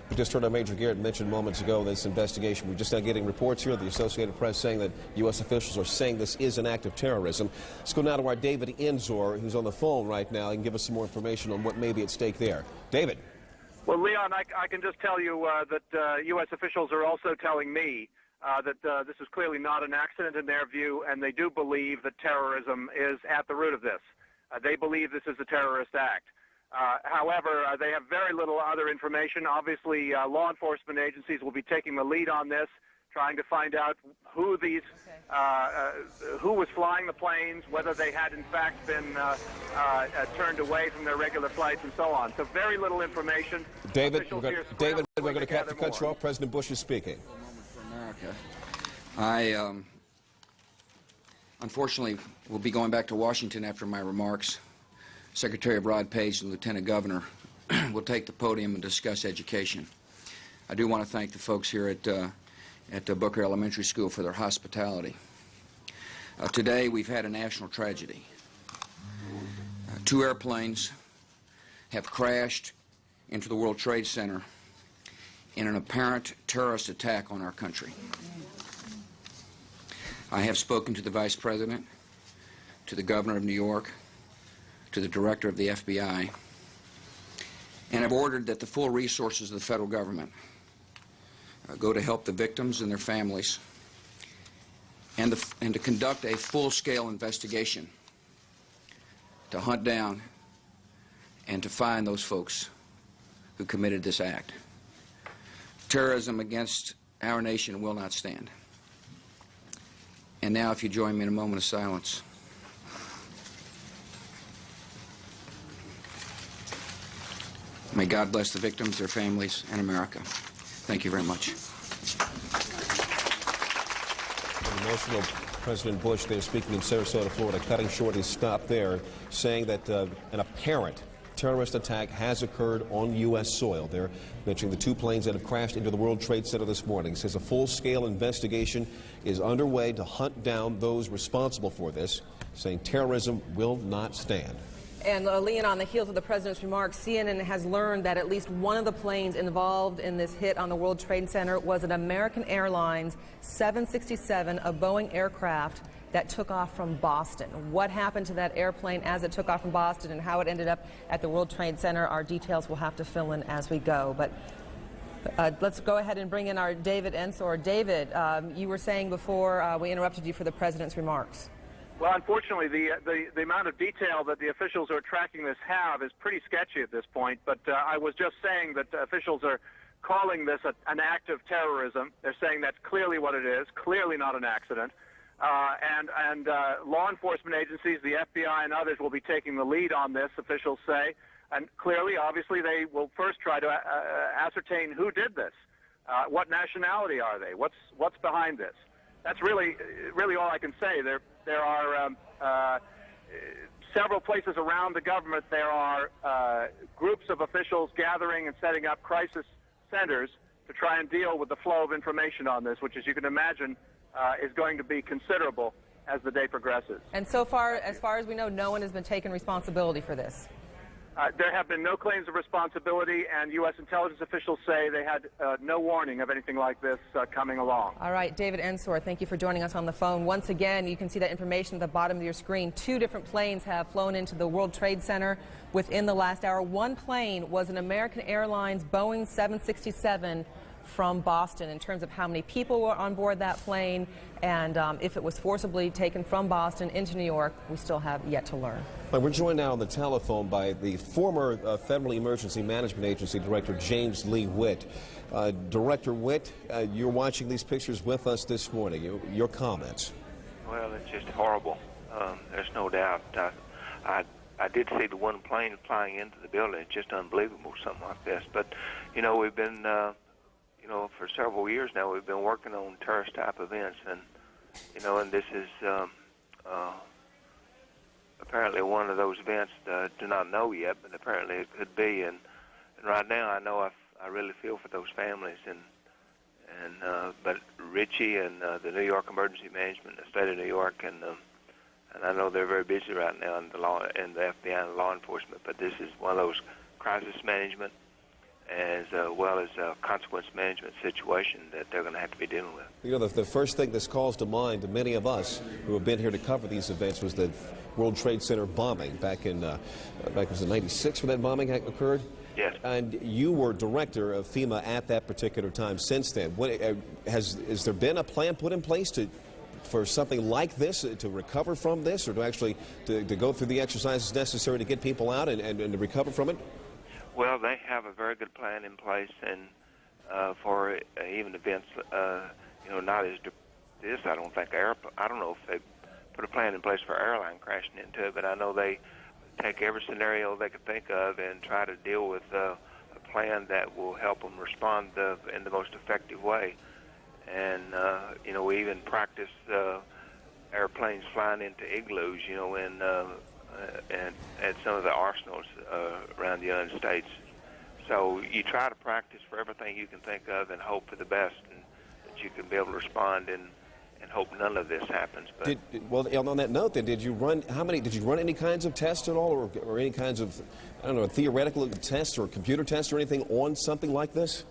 we just heard Major Garrett mention moments ago this investigation. We're just now getting reports here, the Associated Press, saying that U.S. officials are saying this is an act of terrorism. Let's go now to our David Enzor, who's on the phone right now, and give us some more information on what may be at stake there. David. Well, Leon, I can just tell you that U.S. officials are also telling me that this is clearly not an accident in their view, and they do believe that terrorism is at the root of this. They believe this is a terrorist act. However, they have very little other information. Obviously, law enforcement agencies will be taking the lead on this, trying to find out who who was flying the planes, whether they had in fact been turned away from their regular flights, and so on. So very little information. David, we're going to cut you off. President Bush is speaking. For America. I unfortunately will be going back to Washington after my remarks. Secretary Rod Page and Lieutenant Governor will take the podium and discuss education. I do want to thank the folks here at Booker Elementary School for their hospitality. Today we've had a national tragedy. 2 airplanes have crashed into the World Trade Center in an apparent terrorist attack on our country. I have spoken to the Vice President, to the Governor of New York, to the Director of the FBI, and have ordered that the full resources of the federal government go to help the victims and their families, and to conduct a full-scale investigation to hunt down and to find those folks who committed this act. Terrorism against our nation will not stand. And now, if you join me in a moment of silence. May God bless the victims, their families, and America. Thank you very much. Emotional President Bush there speaking in Sarasota, Florida, cutting short his stop there, saying that an apparent terrorist attack has occurred on U.S. soil. They're mentioning the 2 planes that have crashed into the World Trade Center this morning. He says a full-scale investigation is underway to hunt down those responsible for this, saying terrorism will not stand. And Leon, on the heels of the president's remarks, CNN has learned that at least one of the planes involved in this hit on the World Trade Center was an American Airlines 767, a Boeing aircraft that took off from Boston. What happened to that airplane as it took off from Boston and how it ended up at the World Trade Center, our details will have to fill in as we go. But let's go ahead and bring in our David Ensor. David, you were saying before we interrupted you for the president's remarks. Well, unfortunately, the amount of detail that the officials who are tracking this have is pretty sketchy at this point. But I was just saying that officials are calling this an act of terrorism. They're saying that's clearly what it is, clearly not an accident. and law enforcement agencies, the FBI and others, will be taking the lead on this, officials say. And clearly, obviously, they will first try to ascertain who did this. What nationality are they? What's behind this? That's really all I can say. There are several places around the government. There are groups of officials gathering and setting up crisis centers to try and deal with the flow of information on this, which, as you can imagine, is going to be considerable as the day progresses. And so far, as we know, no one has been taking responsibility for this. There have been no claims of responsibility, and U.S. intelligence officials say they had no warning of anything like this coming along. All right, David Ensor, thank you for joining us on the phone. Once again, you can see that information at the bottom of your screen. 2 different planes have flown into the World Trade Center within the last hour. One plane was an American Airlines Boeing 767 from Boston. In terms of how many people were on board that plane and if it was forcibly taken from Boston into New York, we still have yet to learn. We're joined now on the telephone by the former Federal Emergency Management Agency Director James Lee Witt. Director Witt, you're watching these pictures with us this morning. Your comments? Well, it's just horrible. There's no doubt. I did see the one plane flying into the building. It's just unbelievable, something like this. But, you know, we've been, for several years now, we've been working on terrorist-type events. And, you know, and this is apparently one of those events do not know yet, but apparently it could be. And right now, I know I really feel for those families. But Richie and the New York Emergency Management, the state of New York, and I know they're very busy right now in the FBI and law enforcement. But this is one of those crisis management as well as a consequence management situation that they're going to have to be dealing with. You know, the first thing that calls to mind to many of us who have been here to cover these events was the World Trade Center bombing back in was it '96 when that bombing occurred? Yes. And you were director of FEMA at that particular time. Since then, has there been a plan put in place for something like this, to recover from this, or to go through the exercises necessary to get people out and to recover from it? Well, they have a very good plan in place, and for even events, not as this. I don't think I don't know if they put a plan in place for airline crashing into it, but I know they take every scenario they could think of and try to deal with a plan that will help them respond in the most effective way. And we even practice airplanes flying into igloos, and at some of the arsenals around the United States. So you try to practice for everything you can think of and hope for the best, and that you can be able to respond and hope none of this happens. But well, on that note, then, did you run any kinds of tests at all, or any kinds of, I don't know, theoretical tests or computer tests or anything on something like this?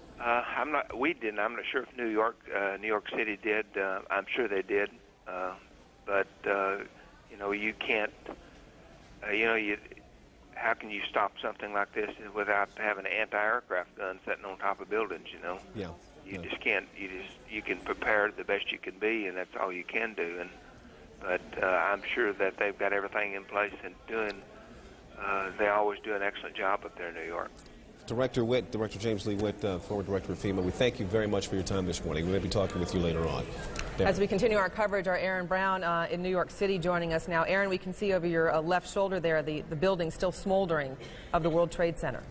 We didn't. I'm not sure if New York City did. I'm sure they did. But you can't. How can you stop something like this without having an anti-aircraft gun sitting on top of buildings? Yeah. You just can't. You can prepare the best you can be, and that's all you can do. But I'm sure that they've got everything in place and doing. They always do an excellent job up there in New York. Director James Lee Witt, former director of FEMA, we thank you very much for your time this morning. We may be talking with you later on. As we continue our coverage, our Aaron Brown in New York City joining us now. Aaron, we can see over your left shoulder there the building still smoldering of the World Trade Center.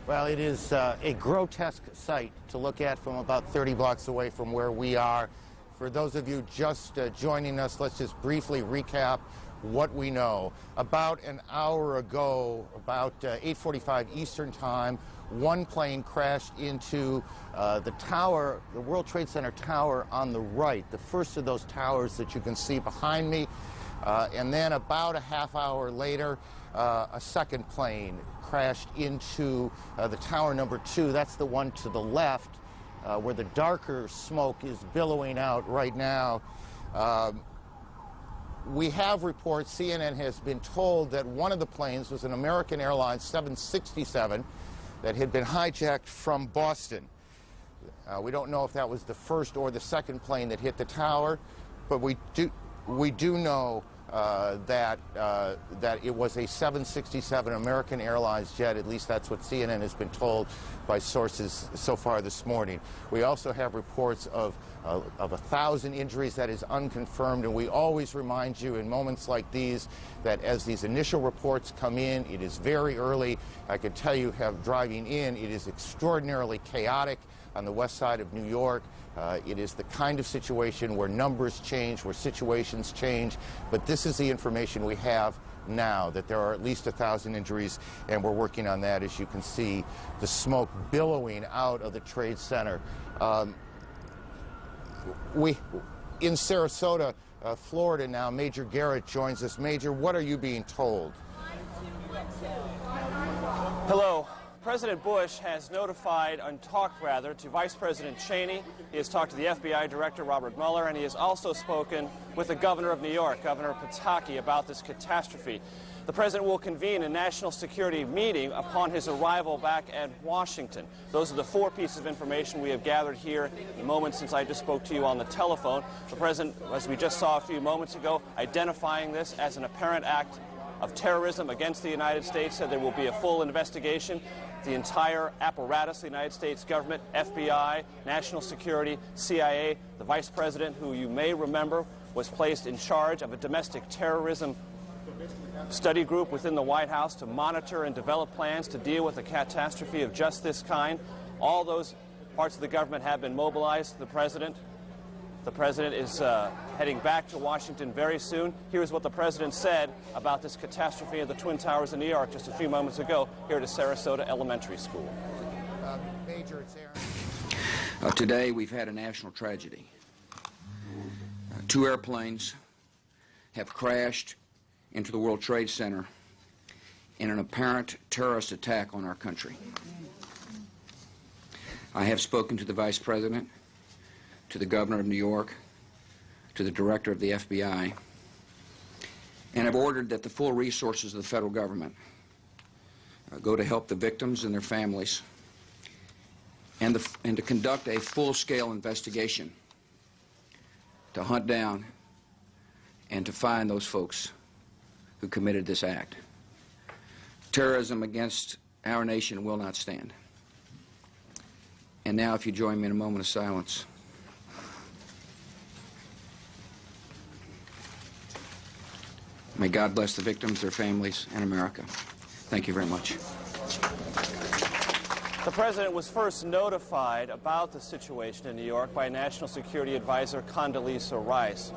Well, it is a grotesque sight to look at from about 30 blocks away from where we are. For those of you just joining us, let's just briefly recap what we know. About an hour ago, about 8:45 Eastern Time, one plane crashed into the tower, the World Trade Center tower on the right, the first of those towers that you can see behind me. And then about a half hour later, a second plane crashed into the tower number 2. That's the one to the left, where the darker smoke is billowing out right now. We have reports, CNN has been told that one of the planes was an American Airlines 767 that had been hijacked from Boston. We don't know if that was the first or the second plane that hit the tower, but we do know that it was a 767 American Airlines jet. At least that's what CNN has been told by sources so far this morning. We also have reports of 1,000 injuries. That is unconfirmed, and we always remind you in moments like these that as these initial reports come in, it is very early. I can tell you, driving in, it is extraordinarily chaotic on the west side of New York. It is the kind of situation where numbers change, where situations change, but this is the information we have now, that there are at least 1,000 injuries, and we're working on that. As you can see, the smoke billowing out of the Trade Center. In Sarasota, Florida now, Major Garrett joins us. Major, what are you being told? Hello. President Bush has notified, and talked rather, to Vice President Cheney. He has talked to the FBI Director, Robert Mueller, and he has also spoken with the Governor of New York, Governor Pataki, about this catastrophe. The President will convene a national security meeting upon his arrival back at Washington. Those are the 4 pieces of information we have gathered here in the moment since I just spoke to you on the telephone. The President, as we just saw a few moments ago, identifying this as an apparent act of terrorism against the United States, said there will be a full investigation. The entire apparatus, the United States government, FBI, national security, CIA, the Vice President, who you may remember was placed in charge of a domestic terrorism study group within the White House to monitor and develop plans to deal with a catastrophe of just this kind. All those parts of the government have been mobilized. The President is heading back to Washington very soon. Here's what the President said about this catastrophe at the Twin Towers in New York just a few moments ago here at Sarasota Elementary School. Major, it's Aaron. Today we've had a national tragedy. 2 airplanes have crashed into the World Trade Center in an apparent terrorist attack on our country. I have spoken to the Vice President, to the Governor of New York, to the Director of the FBI, and have ordered that the full resources of the federal government go to help the victims and their families, and to conduct a full-scale investigation to hunt down and to find those folks who committed this act. Terrorism against our nation will not stand. And now, if you join me in a moment of silence. May God bless the victims, their families, and America. Thank you very much. The President was first notified about the situation in New York by National Security Advisor Condoleezza Rice.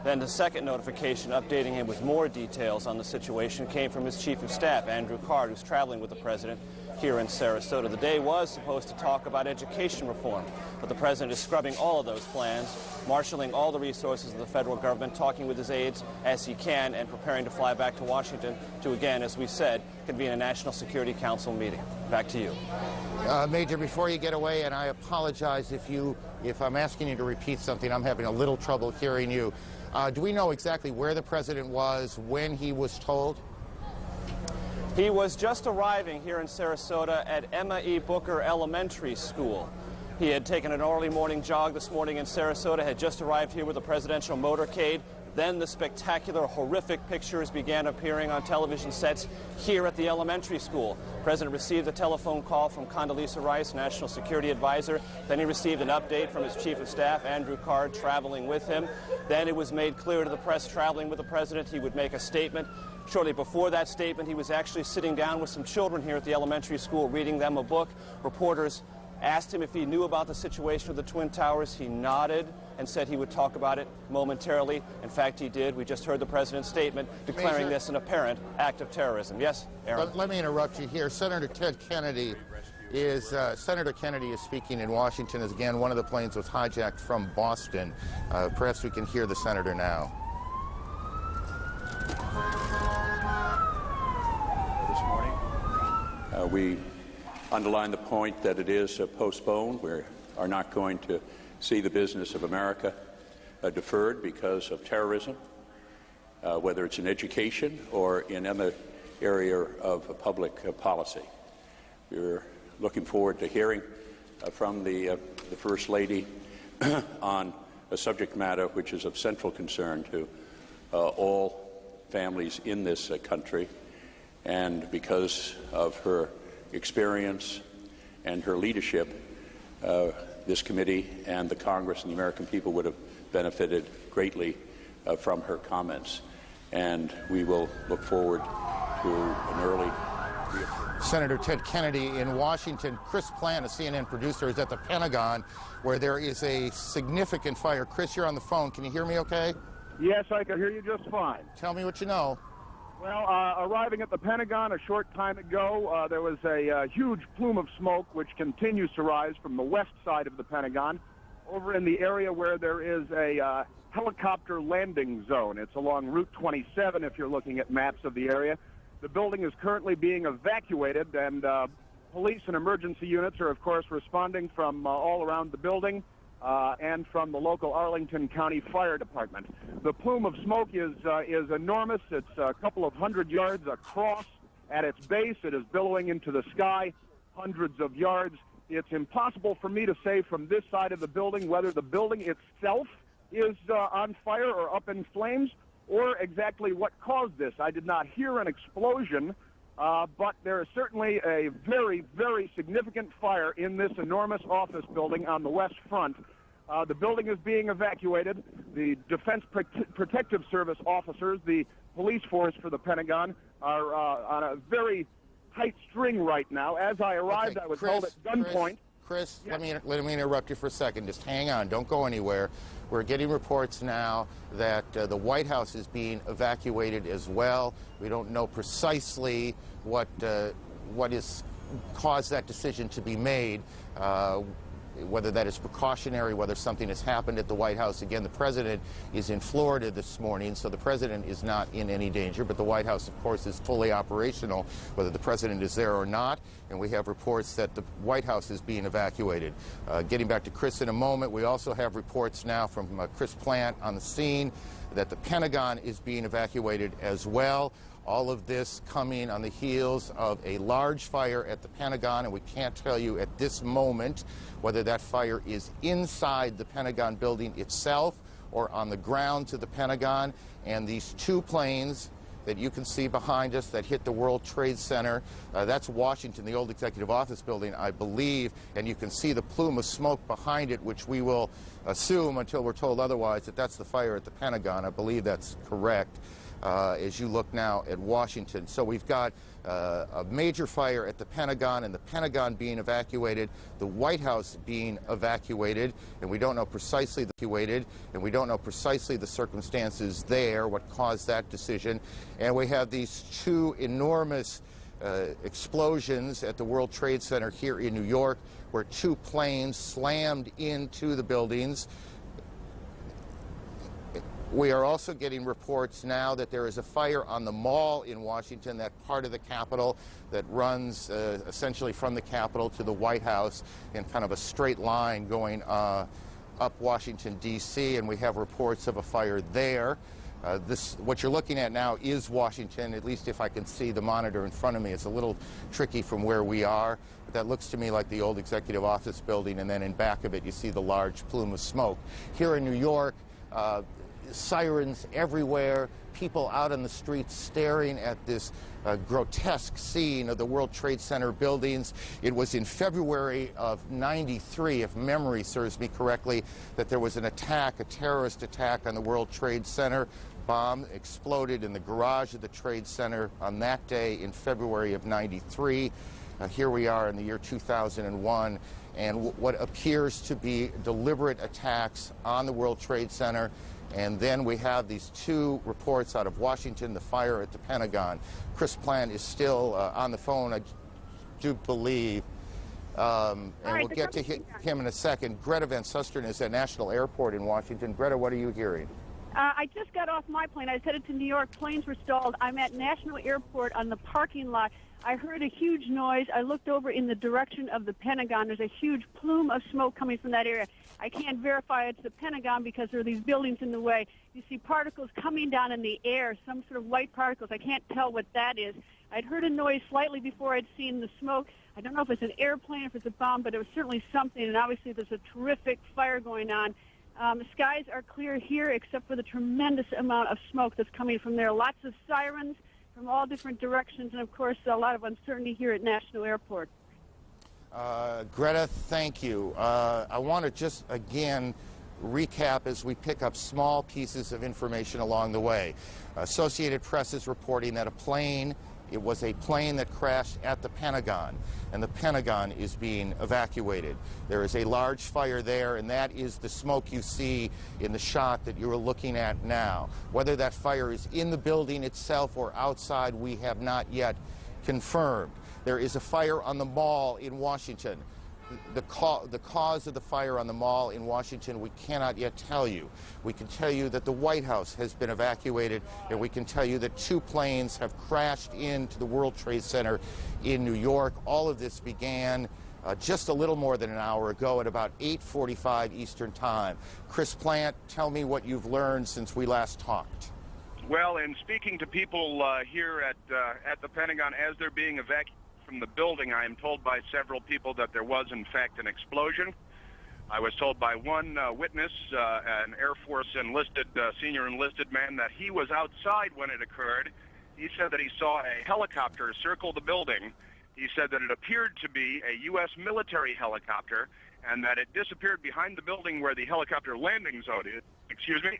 Then the second notification updating him with more details on the situation came from his Chief of Staff, Andrew Card, who's traveling with the President here in Sarasota. The day was supposed to talk about education reform, but the President is scrubbing all of those plans, marshaling all the resources of the federal government, talking with his aides as he can, and preparing to fly back to Washington to, again, as we said, convene a National Security Council meeting. Back to you. Major, before you get away, and I apologize if I'm asking you to repeat something, I'm having a little trouble hearing you. Do we know exactly where the President was when he was told? He was just arriving here in Sarasota at Emma E. Booker Elementary School. He had taken an early morning jog this morning in Sarasota, had just arrived here with a presidential motorcade. Then the spectacular, horrific pictures began appearing on television sets here at the elementary school. The President received a telephone call from Condoleezza Rice, National Security Advisor. Then he received an update from his Chief of Staff, Andrew Card, traveling with him. Then it was made clear to the press, traveling with the President, he would make a statement. Shortly before that statement, he was actually sitting down with some children here at the elementary school, reading them a book. Reporters asked him if he knew about the situation with the Twin Towers. He nodded and said he would talk about it momentarily. In fact, he did. We just heard the President's statement declaring this an apparent act of terrorism. Yes, Aaron? Let me interrupt you here. Senator Kennedy is speaking in Washington as, again, one of the planes was hijacked from Boston. Perhaps we can hear the Senator now. This morning, we underline the point that it is postponed. We are not going to see the business of America deferred because of terrorism, whether it's in education or in any area of public policy. We're looking forward to hearing from the First Lady on a subject matter which is of central concern to all families in this country. And because of her experience and her leadership, this committee and the Congress and the American people would have benefited greatly from her comments. And we will look forward to an early... Senator Ted Kennedy in Washington. Chris Plant, a CNN producer, is at the Pentagon, where there is a significant fire. Chris, you're on the phone. Can you hear me okay? Yes, I can hear you just fine. Tell me what you know. Well, arriving at the Pentagon a short time ago, there was a huge plume of smoke which continues to rise from the west side of the Pentagon over in the area where there is a helicopter landing zone. It's along Route 27 if you're looking at maps of the area. The building is currently being evacuated, and police and emergency units are, of course, responding from all around the building and from the local Arlington County Fire Department. The plume of smoke is enormous. It's a couple of hundred yards across. At its base, it is billowing into the sky hundreds of yards. It's impossible for me to say from this side of the building whether the building itself is on fire or up in flames, or exactly what caused this. I did not hear an explosion, but there is certainly a very, very significant fire in this enormous office building on the west front. The building is being evacuated. The Defense Protective Service officers, the police force for the Pentagon, are on a very tight string right now. As I arrived, I was held at gunpoint. Chris, yes. let me interrupt you for a second. Just hang on. Don't go anywhere. We're getting reports now that the White House is being evacuated as well. We don't know precisely what has caused that decision to be made, whether that is precautionary, whether something has happened at the White House. Again, the president is in Florida this morning, so the president is not in any danger, but the White House, of course, is fully operational, whether the president is there or not, and we have reports that the White House is being evacuated. Getting back to Chris in a moment, we also have reports now from Chris Plant on the scene that the Pentagon is being evacuated as well. All of this coming on the heels of a large fire at the Pentagon, and we can't tell you at this moment whether that fire is inside the Pentagon building itself or on the ground to the Pentagon. And these two planes that you can see behind us that hit the World Trade Center, that's Washington, the old executive office building, I believe, and you can see the plume of smoke behind it, which we will assume until we're told otherwise that that's the fire at the Pentagon. I believe that's correct. As you look now at Washington. So we've got a major fire at the Pentagon, and the Pentagon being evacuated, the White House being evacuated, and we don't know precisely the circumstances there, what caused that decision. And we have these two enormous explosions at the World Trade Center here in New York, where two planes slammed into the buildings. We are also getting reports now that there is a fire on the Mall in Washington, that part of the Capitol that runs essentially from the Capitol to the White House in kind of a straight line going up Washington, D.C., and we have reports of a fire there. What you're looking at now is Washington, at least if I can see the monitor in front of me. It's a little tricky from where we are, but that looks to me like the old executive office building, and then in back of it you see the large plume of smoke. Here in New York, sirens everywhere, people out on the streets staring at this grotesque scene of the World Trade Center buildings. It was in February of '93, if memory serves me correctly, that there was an attack, a terrorist attack on the World Trade Center. Bomb exploded in the garage of the Trade Center on that day in February of '93. Here we are in the year 2001, and what appears to be deliberate attacks on the World Trade Center. And then we have these two reports out of Washington, the fire at the Pentagon. Chris Plant is still on the phone, I do believe, and we'll get to him in a second. Greta Van Susteren is at National Airport in Washington. Greta, what are you hearing? I just got off my plane. I was headed to New York. Planes were stalled. I'm at National Airport on the parking lot. I heard a huge noise. I looked over in the direction of the Pentagon. There's a huge plume of smoke coming from that area. I can't verify it's the Pentagon because there are these buildings in the way. You see particles coming down in the air, some sort of white particles. I can't tell what that is. I'd heard a noise slightly before I'd seen the smoke. I don't know if it's an airplane, if it's a bomb, but it was certainly something, and obviously there's a terrific fire going on. Skies are clear here except for the tremendous amount of smoke that's coming from there. Lots of sirens from all different directions, and of course a lot of uncertainty here at National Airport. Greta, thank you. I want to just again recap as we pick up small pieces of information along the way. Associated Press is reporting that it was a plane that crashed at the Pentagon, and the Pentagon is being evacuated. There is a large fire there, and that is the smoke you see in the shot that you are looking at now. Whether that fire is in the building itself or outside, we have not yet confirmed. There is a fire on the mall in Washington. The cause of the fire on the mall in Washington, we cannot yet tell you. We can tell you that the White House has been evacuated, and we can tell you that 2 planes have crashed into the World Trade Center in New York. All of this began just a little more than an hour ago at about 8:45 Eastern Time. Chris Plant, tell me what you've learned since we last talked. Well, in speaking to people here at the Pentagon as they're being evacuated from the building, I am told by several people that there was, in fact, an explosion. I was told by one witness, an Air Force senior enlisted man, that he was outside when it occurred. He said that he saw a helicopter circle the building. He said that it appeared to be a U.S. military helicopter, and that it disappeared behind the building where the helicopter landing zone is. Excuse me.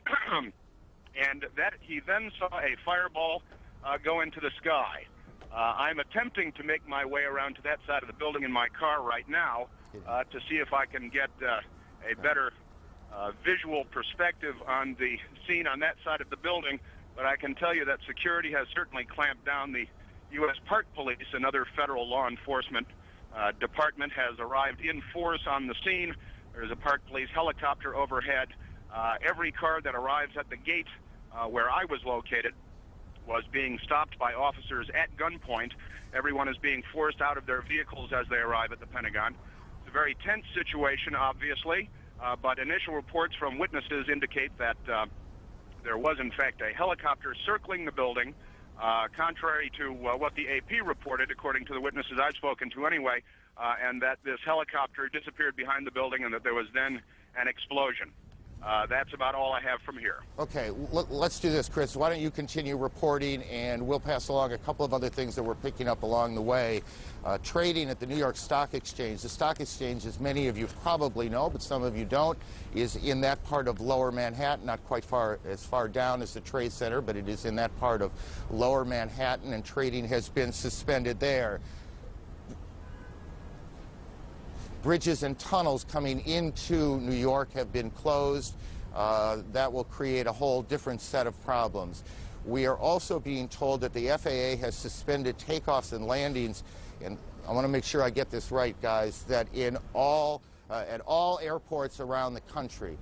And that he then saw a fireball go into the sky. I'm attempting to make my way around to that side of the building in my car right now to see if I can get a better visual perspective on the scene on that side of the building. But I can tell you that security has certainly clamped down. The U.S. Park Police, another federal law enforcement department, has arrived in force on the scene. There's a Park Police helicopter overhead. Every car that arrives at the gate where I was located was being stopped by officers at gunpoint. Everyone is being forced out of their vehicles as they arrive at the Pentagon. It's a very tense situation, obviously, but initial reports from witnesses indicate that there was, in fact, a helicopter circling the building, contrary to what the AP reported, according to the witnesses I've spoken to anyway, and that this helicopter disappeared behind the building and that there was then an explosion. That's about all I have from here. Okay, let's do this, Chris. Why don't you continue reporting, and we'll pass along a couple of other things that we're picking up along the way. Trading at the New York Stock Exchange. The Stock Exchange, as many of you probably know, but some of you don't, is in that part of Lower Manhattan, not quite as far down as the Trade Center, but it is in that part of Lower Manhattan, and trading has been suspended there. Bridges and tunnels coming into New York have been closed. That will create a whole different set of problems. We are also being told that the FAA has suspended takeoffs and landings, and I want to make sure I get this right, guys, that at all airports around the country.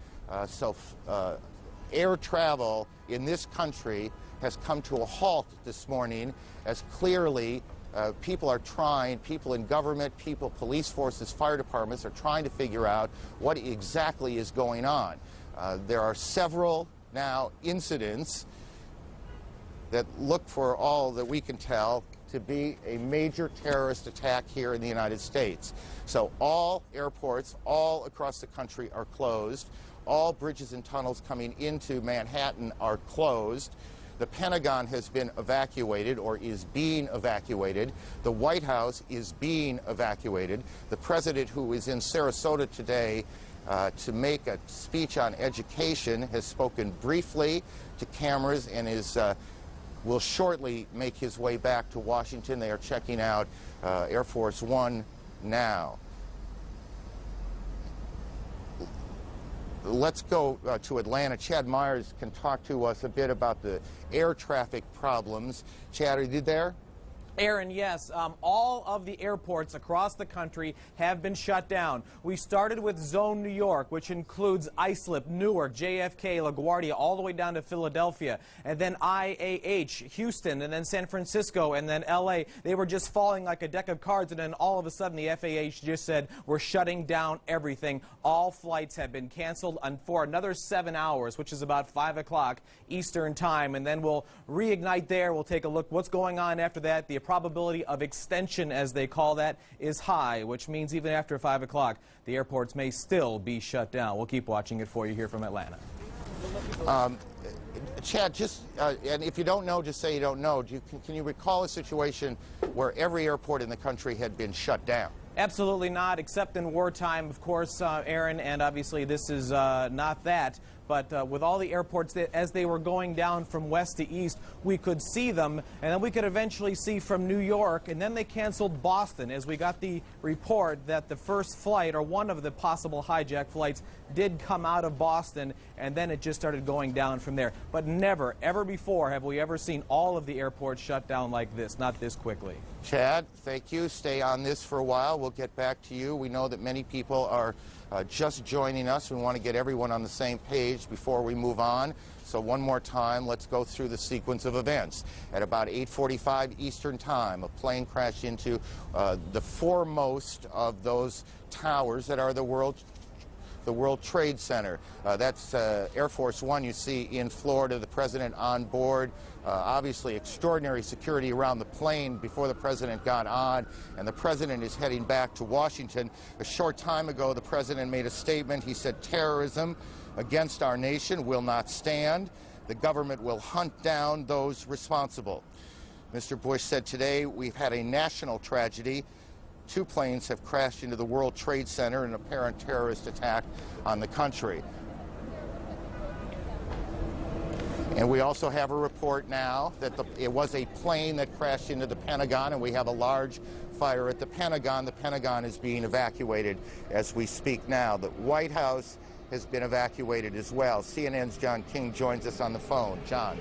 Air travel in this country has come to a halt this morning, as clearly people in government, police forces, fire departments are trying to figure out what exactly is going on. There are several now incidents that look, for all that we can tell, to be a major terrorist attack here in the United States. So all airports all across the country are closed. All bridges and tunnels coming into Manhattan are closed. The Pentagon has been evacuated, or is being evacuated. The White House is being evacuated. The president, who is in Sarasota today to make a speech on education, has spoken briefly to cameras and will shortly make his way back to Washington. They are checking out Air Force One now. Let's go to Atlanta. Chad Myers can talk to us a bit about the air traffic problems. Chad, are you there? Aaron, yes. All of the airports across the country have been shut down. We started with Zone New York, which includes Islip, Newark, JFK, LaGuardia, all the way down to Philadelphia, and then IAH, Houston, and then San Francisco, and then LA. They were just falling like a deck of cards, and then all of a sudden the FAA just said, we're shutting down everything. All flights have been canceled for another 7 hours, which is about 5 o'clock Eastern time, and then we'll reignite there. We'll take a look what's going on after that. The probability of extension, as they call that, is high, which means even after 5 o'clock, the airports may still be shut down. We'll keep watching it for you here from Atlanta. Chad, just, and if you don't know, just say you don't know. Can you recall a situation where every airport in the country had been shut down? Absolutely not, except in wartime, of course, Aaron, and obviously this is not that. But with all the airports, as they were going down from west to east, we could see them, and then we could eventually see from New York, and then they canceled Boston, as we got the report that the first flight, or one of the possible hijack flights, did come out of Boston, and then it just started going down from there. But never, ever before have we ever seen all of the airports shut down like this, not this quickly. Chad, thank you. Stay on this for a while. We'll get back to you. We know that many people are just joining us. We want to get everyone on the same page before we move on. So one more time, let's go through the sequence of events. At about 8:45 Eastern Time, a plane crashed into the foremost of those towers that are the World Trade Center. That's Air Force One you see in Florida, the president on board. Obviously extraordinary security around the plane before the president got on, and the president is heading back to Washington. A short time ago, the president made a statement. He said, "Terrorism against our nation will not stand. The government will hunt down those responsible." Mr. Bush said today, "We've had a national tragedy. 2 planes have crashed into the World Trade Center in an apparent terrorist attack on the country." And we also have a report now that it was a plane that crashed into the Pentagon, and we have a large fire at the Pentagon. The Pentagon is being evacuated as we speak now. The White House has been evacuated as well. CNN's John King joins us on the phone. John.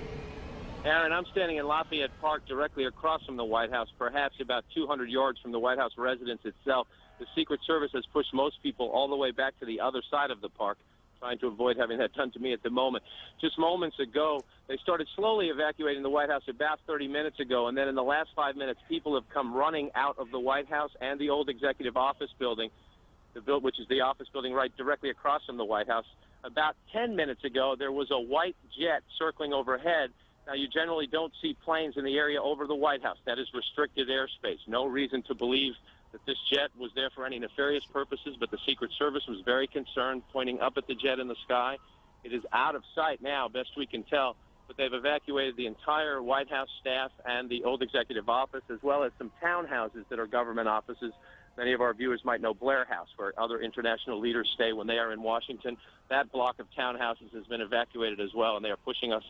Aaron, I'm standing in Lafayette Park directly across from the White House, perhaps about 200 yards from the White House residence itself. The Secret Service has pushed most people all the way back to the other side of the park, trying to avoid having that done to me at the moment. Just moments ago, they started slowly evacuating the White House about 30 minutes ago, and then in the last 5 minutes, people have come running out of the White House and the old Executive Office building, which is the office building right directly across from the White House. About 10 minutes ago, there was a white jet circling overhead. Now, you generally don't see planes in the area over the White House. That is restricted airspace. No reason to believe that this jet was there for any nefarious purposes, but the Secret Service was very concerned, pointing up at the jet in the sky. It is out of sight now, best we can tell, but they've evacuated the entire White House staff and the old Executive Office, as well as some townhouses that are government offices. Many of our viewers might know Blair House, where other international leaders stay when they are in Washington. That block of townhouses has been evacuated as well, and they are pushing us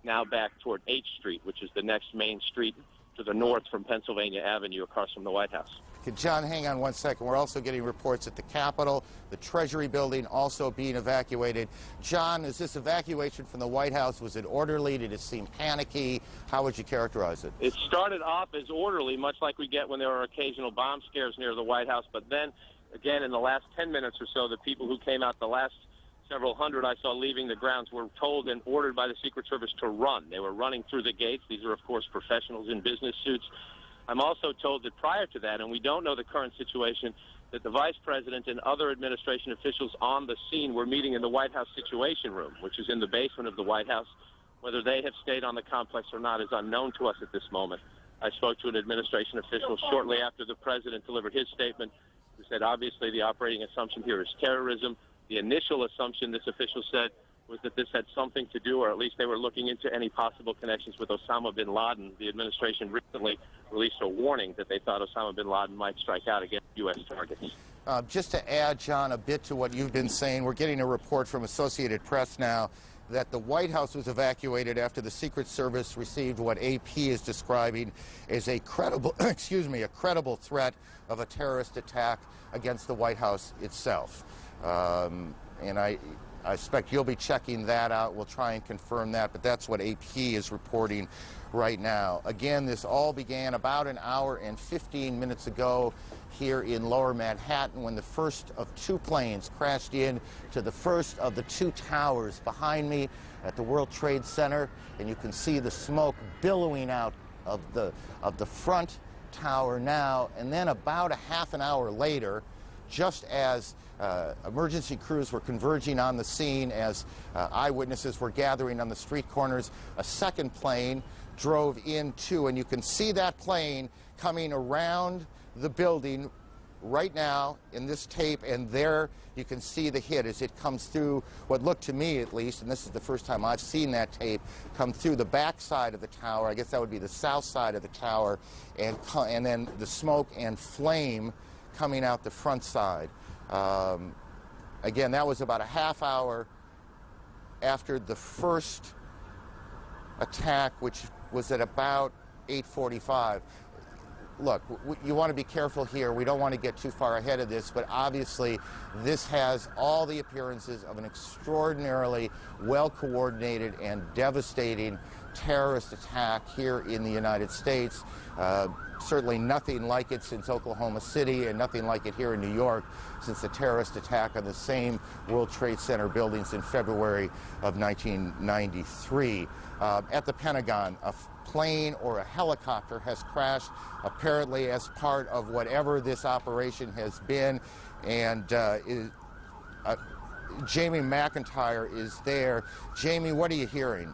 now back toward H Street, which is the next main street to the north from Pennsylvania Avenue across from the White House. Okay, John, hang on one second. We're also getting reports at the Capitol, the Treasury building also being evacuated. John, is this evacuation from the White House, was it orderly? Did it seem panicky? How would you characterize it? It started off as orderly, much like we get when there are occasional bomb scares near the White House, but then, again, in the last 10 minutes or so, the people who came out the last several hundred I saw leaving the grounds were told and ordered by the Secret Service to run. They were running through the gates. These are, of course, professionals in business suits. I'm also told that prior to that, and we don't know the current situation, that the Vice President and other administration officials on the scene were meeting in the White House Situation Room, which is in the basement of the White House. Whether they have stayed on the complex or not is unknown to us at this moment. I spoke to an administration official shortly after the President delivered his statement, who said obviously the operating assumption here is terrorism. The initial assumption, this official said, was that this had something to do, or at least they were looking into any possible connections with Osama bin Laden. The administration recently released a warning that they thought Osama bin Laden might strike out against U.S. targets. Just to add, John, a bit to what you've been saying, we're getting a report from Associated Press now that the White House was evacuated after the Secret Service received what AP is describing as a credible, a credible threat of a terrorist attack against the White House itself. And I expect you'll be checking that out. We'll try and confirm that, but that's what AP is reporting right now. Again, this all began about an hour and 15 minutes ago here in Lower Manhattan when the first of 2 planes crashed in to the first of the 2 towers behind me at the World Trade Center, and you can see the smoke billowing out of the front tower now. And then about a half an hour later, just as Emergency crews were converging on the scene as eyewitnesses were gathering on the street corners. A second plane drove in too, and you can see that plane coming around the building right now in this tape, and there you can see the hit as it comes through what looked to me, at least, and this is the first time I've seen that tape, come through the back side of the tower. I guess that would be the south side of the tower, and then the smoke and flame coming out the front side. Again, that was about a half hour after the first attack, which was at about 8:45. Look, you want to be careful here. We don't want to get too far ahead of this, but obviously this has all the appearances of an extraordinarily well-coordinated and devastating terrorist attack here in the United States. Certainly nothing like it since Oklahoma City, and nothing like it here in New York since the terrorist attack on the same World Trade Center buildings in February of 1993. At the Pentagon, a plane or a helicopter has crashed, apparently as part of whatever this operation has been, and Jamie McIntyre is there. Jamie, what are you hearing?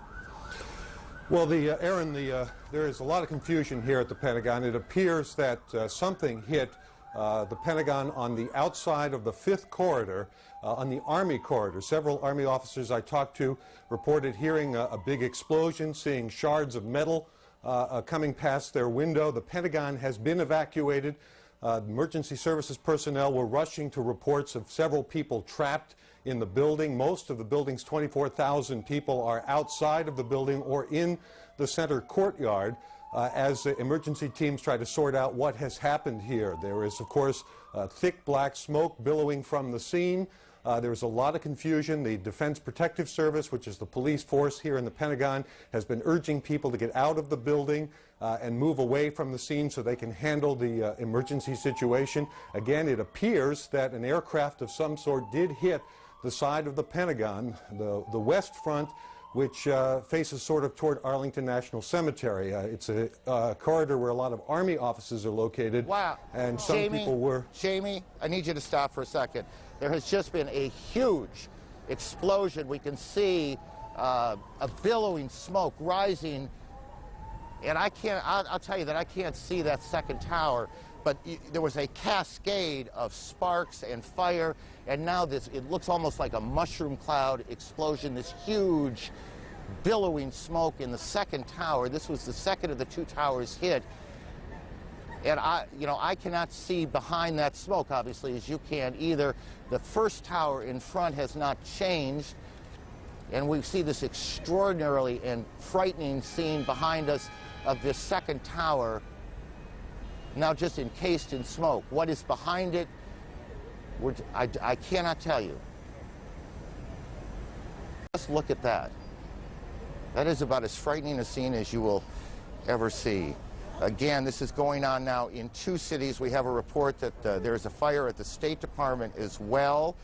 Well, Aaron, there is a lot of confusion here at the Pentagon. It appears that something hit the Pentagon on the outside of the 5th corridor, on the Army corridor. Several Army officers I talked to reported hearing a big explosion, seeing shards of metal coming past their window. The Pentagon has been evacuated. Emergency services personnel were rushing to reports of several people trapped in the building. Most of the building's 24,000 people are outside of the building or in the center courtyard as emergency teams try to sort out what has happened here. There is, of course, thick black smoke billowing from the scene. There's a lot of confusion. The Defense Protective Service, which is the police force here in the Pentagon, has been urging people to get out of the building and move away from the scene so they can handle the emergency situation. Again, it appears that an aircraft of some sort did hit the side of the Pentagon, the west front, which faces sort of toward Arlington National Cemetery. It's a corridor where a lot of Army offices are located. Wow. And some people were... Jamie, I need you to stop for a second. There has just been a huge explosion. We can see a billowing smoke rising, and I'll tell you that I can't see that second tower, but there was a cascade of sparks and fire, and now it looks almost like a mushroom cloud explosion, this huge billowing smoke in the second tower. This was the second of the 2 towers hit. And I cannot see behind that smoke, obviously, as you can either. The first tower in front has not changed, and we see this extraordinarily and frightening scene behind us of this second tower, now just encased in smoke. What is behind it, I cannot tell you. Just look at that. That is about as frightening a scene as you will ever see. Again, this is going on now in 2 cities. We have a report that there is a fire at the State Department as well,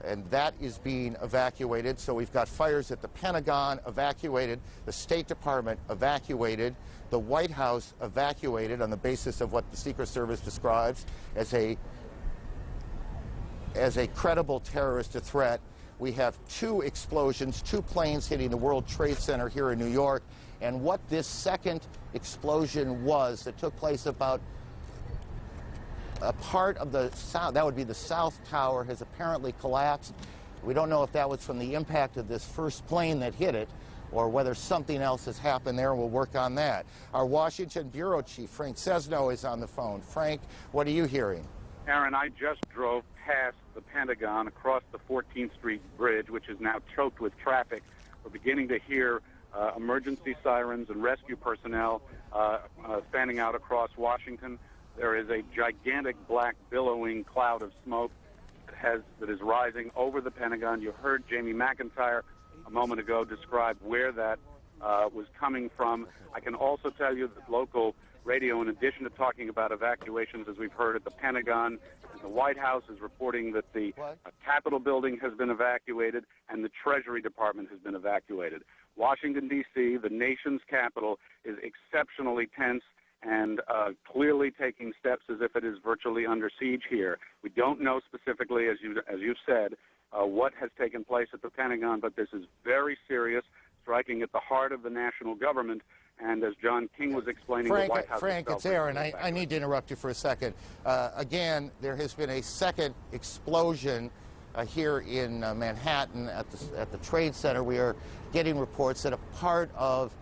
and that is being evacuated. So we've got fires at the Pentagon evacuated, the State Department evacuated, the White House evacuated on the basis of what the Secret Service describes as a credible terrorist threat. We have 2 explosions, 2 planes hitting the World Trade Center here in New York. And what this second explosion was that took place about a part of the south, that would be the South Tower, has apparently collapsed. We don't know if that was from the impact of this first plane that hit it or whether something else has happened there. We'll work on that. Our Washington Bureau Chief, Frank Cesno, is on the phone. Frank, what are you hearing? Aaron, I just drove past the Pentagon across the 14th Street Bridge, which is now choked with traffic. We're beginning to hear emergency sirens and rescue personnel fanning out across Washington. There is a gigantic black billowing cloud of smoke that is rising over the Pentagon. You heard Jamie McIntyre a moment ago describe where that was coming from. I can also tell you that local radio, in addition to talking about evacuations, as we've heard at the Pentagon, the White House is reporting that the Capitol building has been evacuated and the Treasury Department has been evacuated. Washington, D.C., the nation's capital, is exceptionally tense, and clearly taking steps as if it is virtually under siege here. We don't know specifically, as you've said, what has taken place at the Pentagon, but this is very serious, striking at the heart of the national government. And as John King was explaining, Frank, the White House Frank, itself it's Aaron. I need to interrupt you for a second. Again, there has been a second explosion here in Manhattan at the Trade Center. We are getting reports that a part of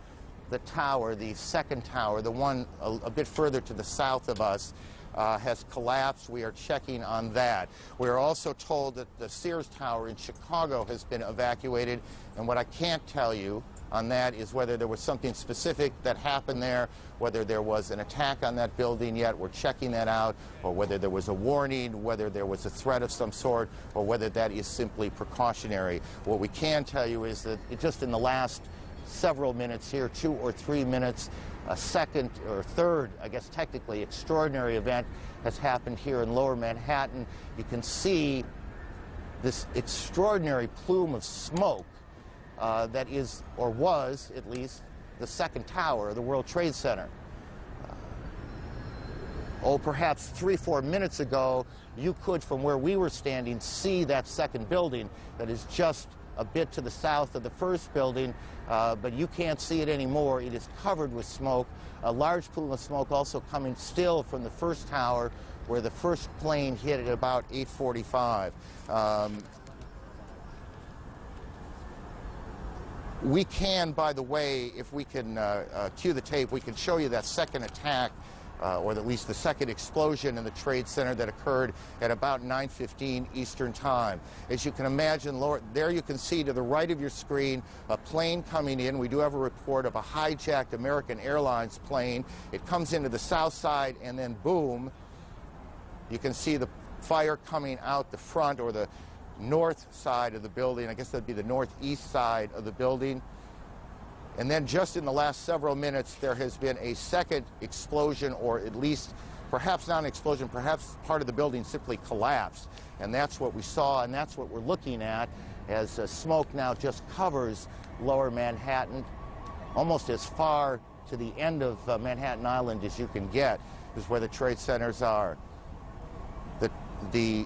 the tower, the second tower, the one a bit further to the south of us, has collapsed. We are checking on that. We are also told that the Sears Tower in Chicago has been evacuated, and what I can't tell you on that is whether there was something specific that happened there, whether there was an attack on that building yet, we're checking that out, or whether there was a warning, whether there was a threat of some sort, or whether that is simply precautionary. What we can tell you is that just in the last several minutes here, 2 or 3 minutes, a second or third, I guess technically, extraordinary event has happened here in Lower Manhattan. You can see this extraordinary plume of smoke that is, or was at least, the second tower of the World Trade Center. Perhaps 3 or 4 minutes ago, you could, from where we were standing, see that second building that is just a bit to the south of the first building, but you can't see it anymore. It is covered with smoke. A large plume of smoke also coming still from the first tower, where the first plane hit at about 8:45. We can, by the way, if we can cue the tape, we can show you that second attack, or at least the second explosion in the Trade Center that occurred at about 9:15 Eastern Time. As you can imagine, there you can see to the right of your screen a plane coming in. We do have a report of a hijacked American Airlines plane. It comes into the south side, and then boom, you can see the fire coming out the front, or the north side of the building. I guess that'd be the northeast side of the building. And then just in the last several minutes, there has been a second explosion, or at least perhaps not an explosion, perhaps part of the building simply collapsed. And that's what we saw, and that's what we're looking at, as smoke now just covers Lower Manhattan, almost as far to the end of Manhattan Island as you can get, is where the trade centers are. The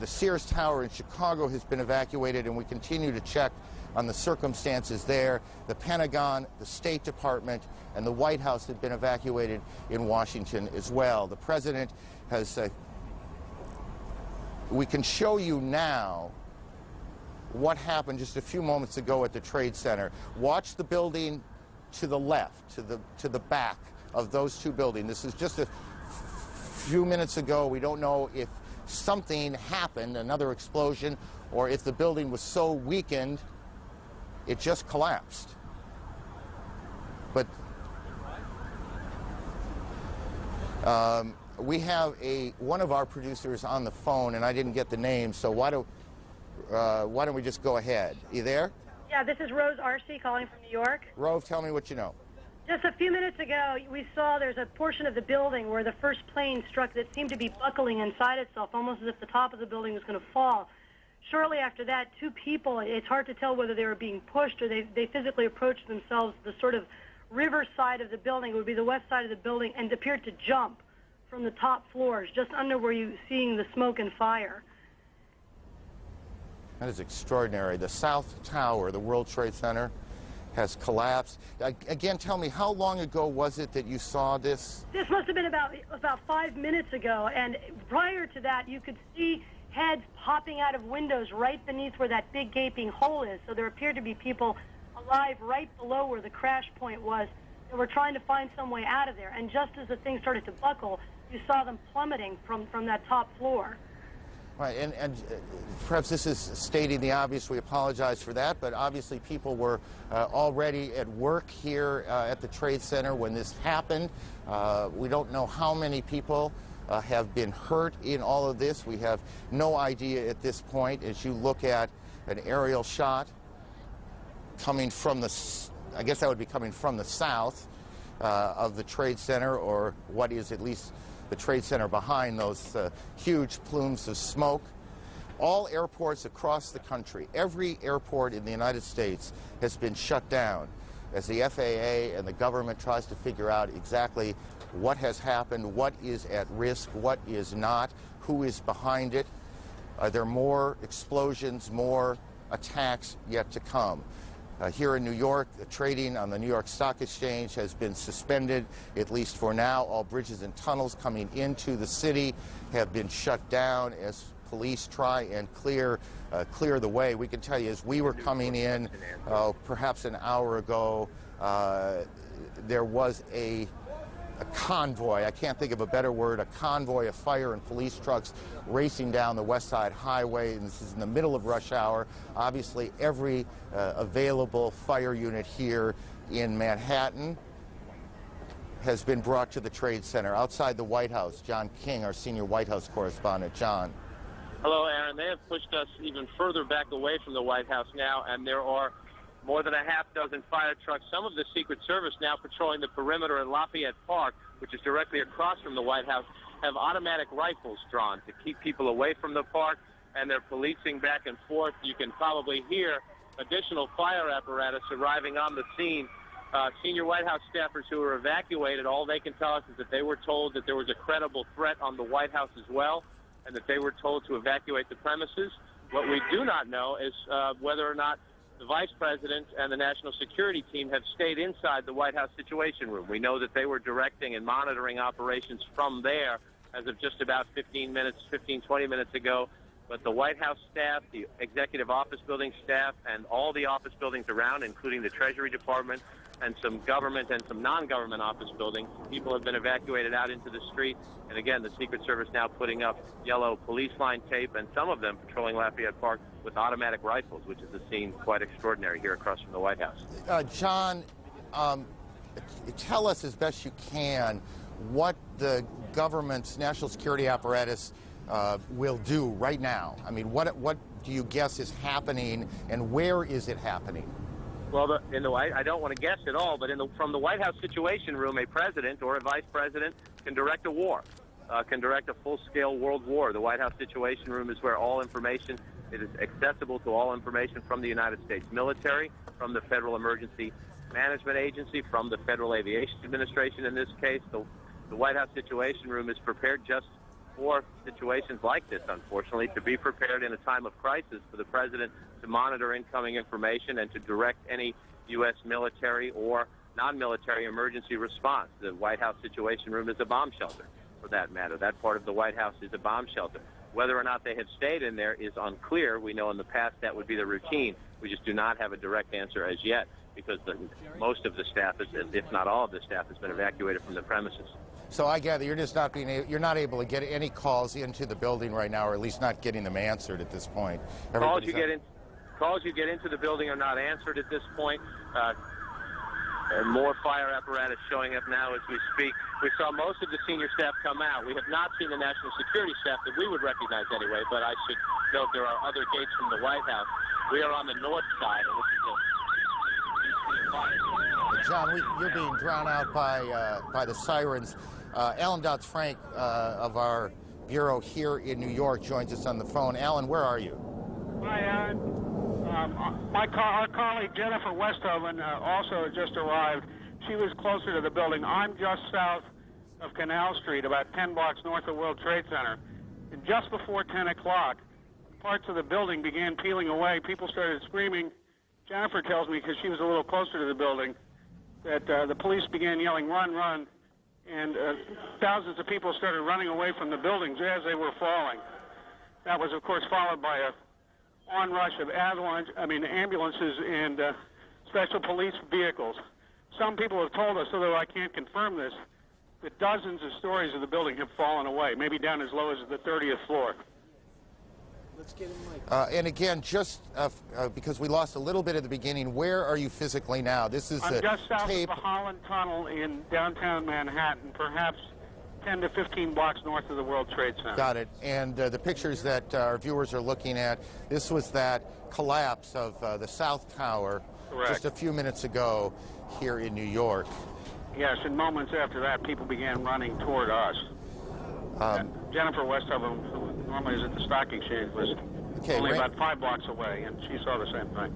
Sears Tower in Chicago has been evacuated, and we continue to check on the circumstances there. The Pentagon, the State Department, and the White House have been evacuated in Washington as well. The president has, we can show you now what happened just a few moments ago at the Trade Center. Watch the building to the left, to the back of those two buildings. This is just a few minutes ago. We don't know if something happened, another explosion, or if the building was so weakened it just collapsed. But we have one of our producers on the phone, and I didn't get the name, so why don't we just go ahead? Are you there? Yeah, this is Rose Arcee calling from New York. Rose, tell me what you know. Just a few minutes ago, we saw there's a portion of the building where the first plane struck that seemed to be buckling inside itself, almost as if the top of the building was going to fall. Shortly after that, 2 people, it's hard to tell whether they were being pushed or they physically approached themselves the sort of river side of the building, it would be the west side of the building, and appeared to jump from the top floors, just under where you're seeing the smoke and fire. That is extraordinary. The South Tower, the World Trade Center, has collapsed. Again, tell me, how long ago was it that you saw this? This must have been about 5 minutes ago, and prior to that, you could see heads popping out of windows right beneath where that big gaping hole is. So there appeared to be people alive right below where the crash point was that were trying to find some way out of there. And just as the thing started to buckle, you saw them plummeting from that top floor. Right, and perhaps this is stating the obvious. We apologize for that, but obviously people were already at work here at the Trade Center when this happened. We don't know how many people have been hurt in all of this. We have no idea at this point. As you look at an aerial shot coming from the, I guess that would be coming from the south of the Trade Center, or what is at least the Trade Center behind those huge plumes of smoke. All airports across the country, every airport in the United States has been shut down. as the FAA and the government tries to figure out exactly what has happened, what is at risk, what is not, who is behind it. Are there more explosions, more attacks yet to come? Here in New York, the trading on the New York Stock Exchange has been suspended, at least for now. All bridges and tunnels coming into the city have been shut down as police try and clear the way. We can tell you, as we were coming in perhaps an hour ago, there was a convoy, I can't think of a better word, a convoy of fire and police trucks racing down the West Side Highway, and this is in the middle of rush hour. Obviously, every available fire unit here in Manhattan has been brought to the Trade Center. Outside the White House, John King, our senior White House correspondent. John. Hello, Aaron. They have pushed us even further back away from the White House now, and there are more than a half dozen fire trucks, some of the Secret Service now patrolling the perimeter in Lafayette Park, which is directly across from the White House, have automatic rifles drawn to keep people away from the park, and they're policing back and forth. You can probably hear additional fire apparatus arriving on the scene. Senior White House staffers who were evacuated, all they can tell us is that they were told that there was a credible threat on the White House as well, and that they were told to evacuate the premises. What we do not know is whether or not the Vice President and the National Security Team have stayed inside the White House Situation Room. We know that they were directing and monitoring operations from there as of just about 20 minutes ago. But the White House staff, the Executive Office Building staff, and all the office buildings around, including the Treasury Department and some government and some non-government office buildings, people have been evacuated out into the street. And again, the Secret Service now putting up yellow police line tape, and some of them patrolling Lafayette Park with automatic rifles, which is a scene quite extraordinary here across from the White House. John, tell us as best you can what the government's national security apparatus will do right now. I mean, what do you guess is happening, and where is it happening? Well, I don't want to guess at all, but from the White House Situation Room, a president or a vice president can direct a war, can direct a full-scale world war. The White House Situation Room is where all information is accessible to all information from the United States military, from the Federal Emergency Management Agency, from the Federal Aviation Administration in this case. The White House Situation Room is prepared just for situations like this, unfortunately, to be prepared in a time of crisis for the president to monitor incoming information and to direct any U.S. military or non-military emergency response. The White House Situation Room is a bomb shelter, for that matter. That part of the White House is a bomb shelter. Whether or not they have stayed in there is unclear. We know in the past that would be the routine. We just do not have a direct answer as yet because most of the staff, if not all of the staff, has been evacuated from the premises. So I gather you're just you're not able to get any calls into the building right now, or at least not getting them answered at this point. Calls you get into the building are not answered at this point. And more fire apparatus showing up now as we speak. We saw most of the senior staff come out. We have not seen the national security staff that we would recognize anyway, but I should note there are other gates from the White House. We are on the north side, and this is John, you're being drowned out by the sirens. Alan Dotz-Frank of our bureau here in New York joins us on the phone. Alan, where are you? Hi, Aaron. Our colleague Jennifer Westhoven also just arrived. She was closer to the building. I'm just south of Canal Street, about 10 blocks north of World Trade Center. And just before 10 o'clock, parts of the building began peeling away. People started screaming. Jennifer tells me, because she was a little closer to the building, that the police began yelling, "Run, run," and thousands of people started running away from the buildings as they were falling. That was, of course, followed by a onrush of ambulances and special police vehicles. Some people have told us, although I can't confirm this, that dozens of stories of the building have fallen away, maybe down as low as the 30th floor. Let's get him, Mike. And again, just because we lost a little bit at the beginning, where are you physically now? This is I'm just south of the Holland Tunnel in downtown Manhattan, perhaps 10 to 15 blocks north of the World Trade Center. Got it. And the pictures that our viewers are looking at, this was that collapse of the South Tower. Correct. Just a few minutes ago here in New York. Yes, and moments after that, people began running toward us. Jennifer Westhoven, who normally is at the Stock Exchange, was only about 5 blocks away, and she saw the same thing.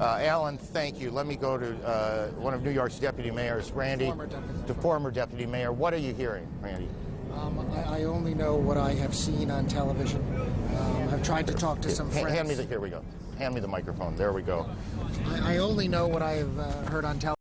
Alan, thank you. Let me go to one of New York's deputy mayors, Randy. Former deputy mayor. What are you hearing, Randy? I only know what I have seen on television. I've tried to talk to some friends. Here we go. Hand me the microphone. There we go. I only know what I have heard on television.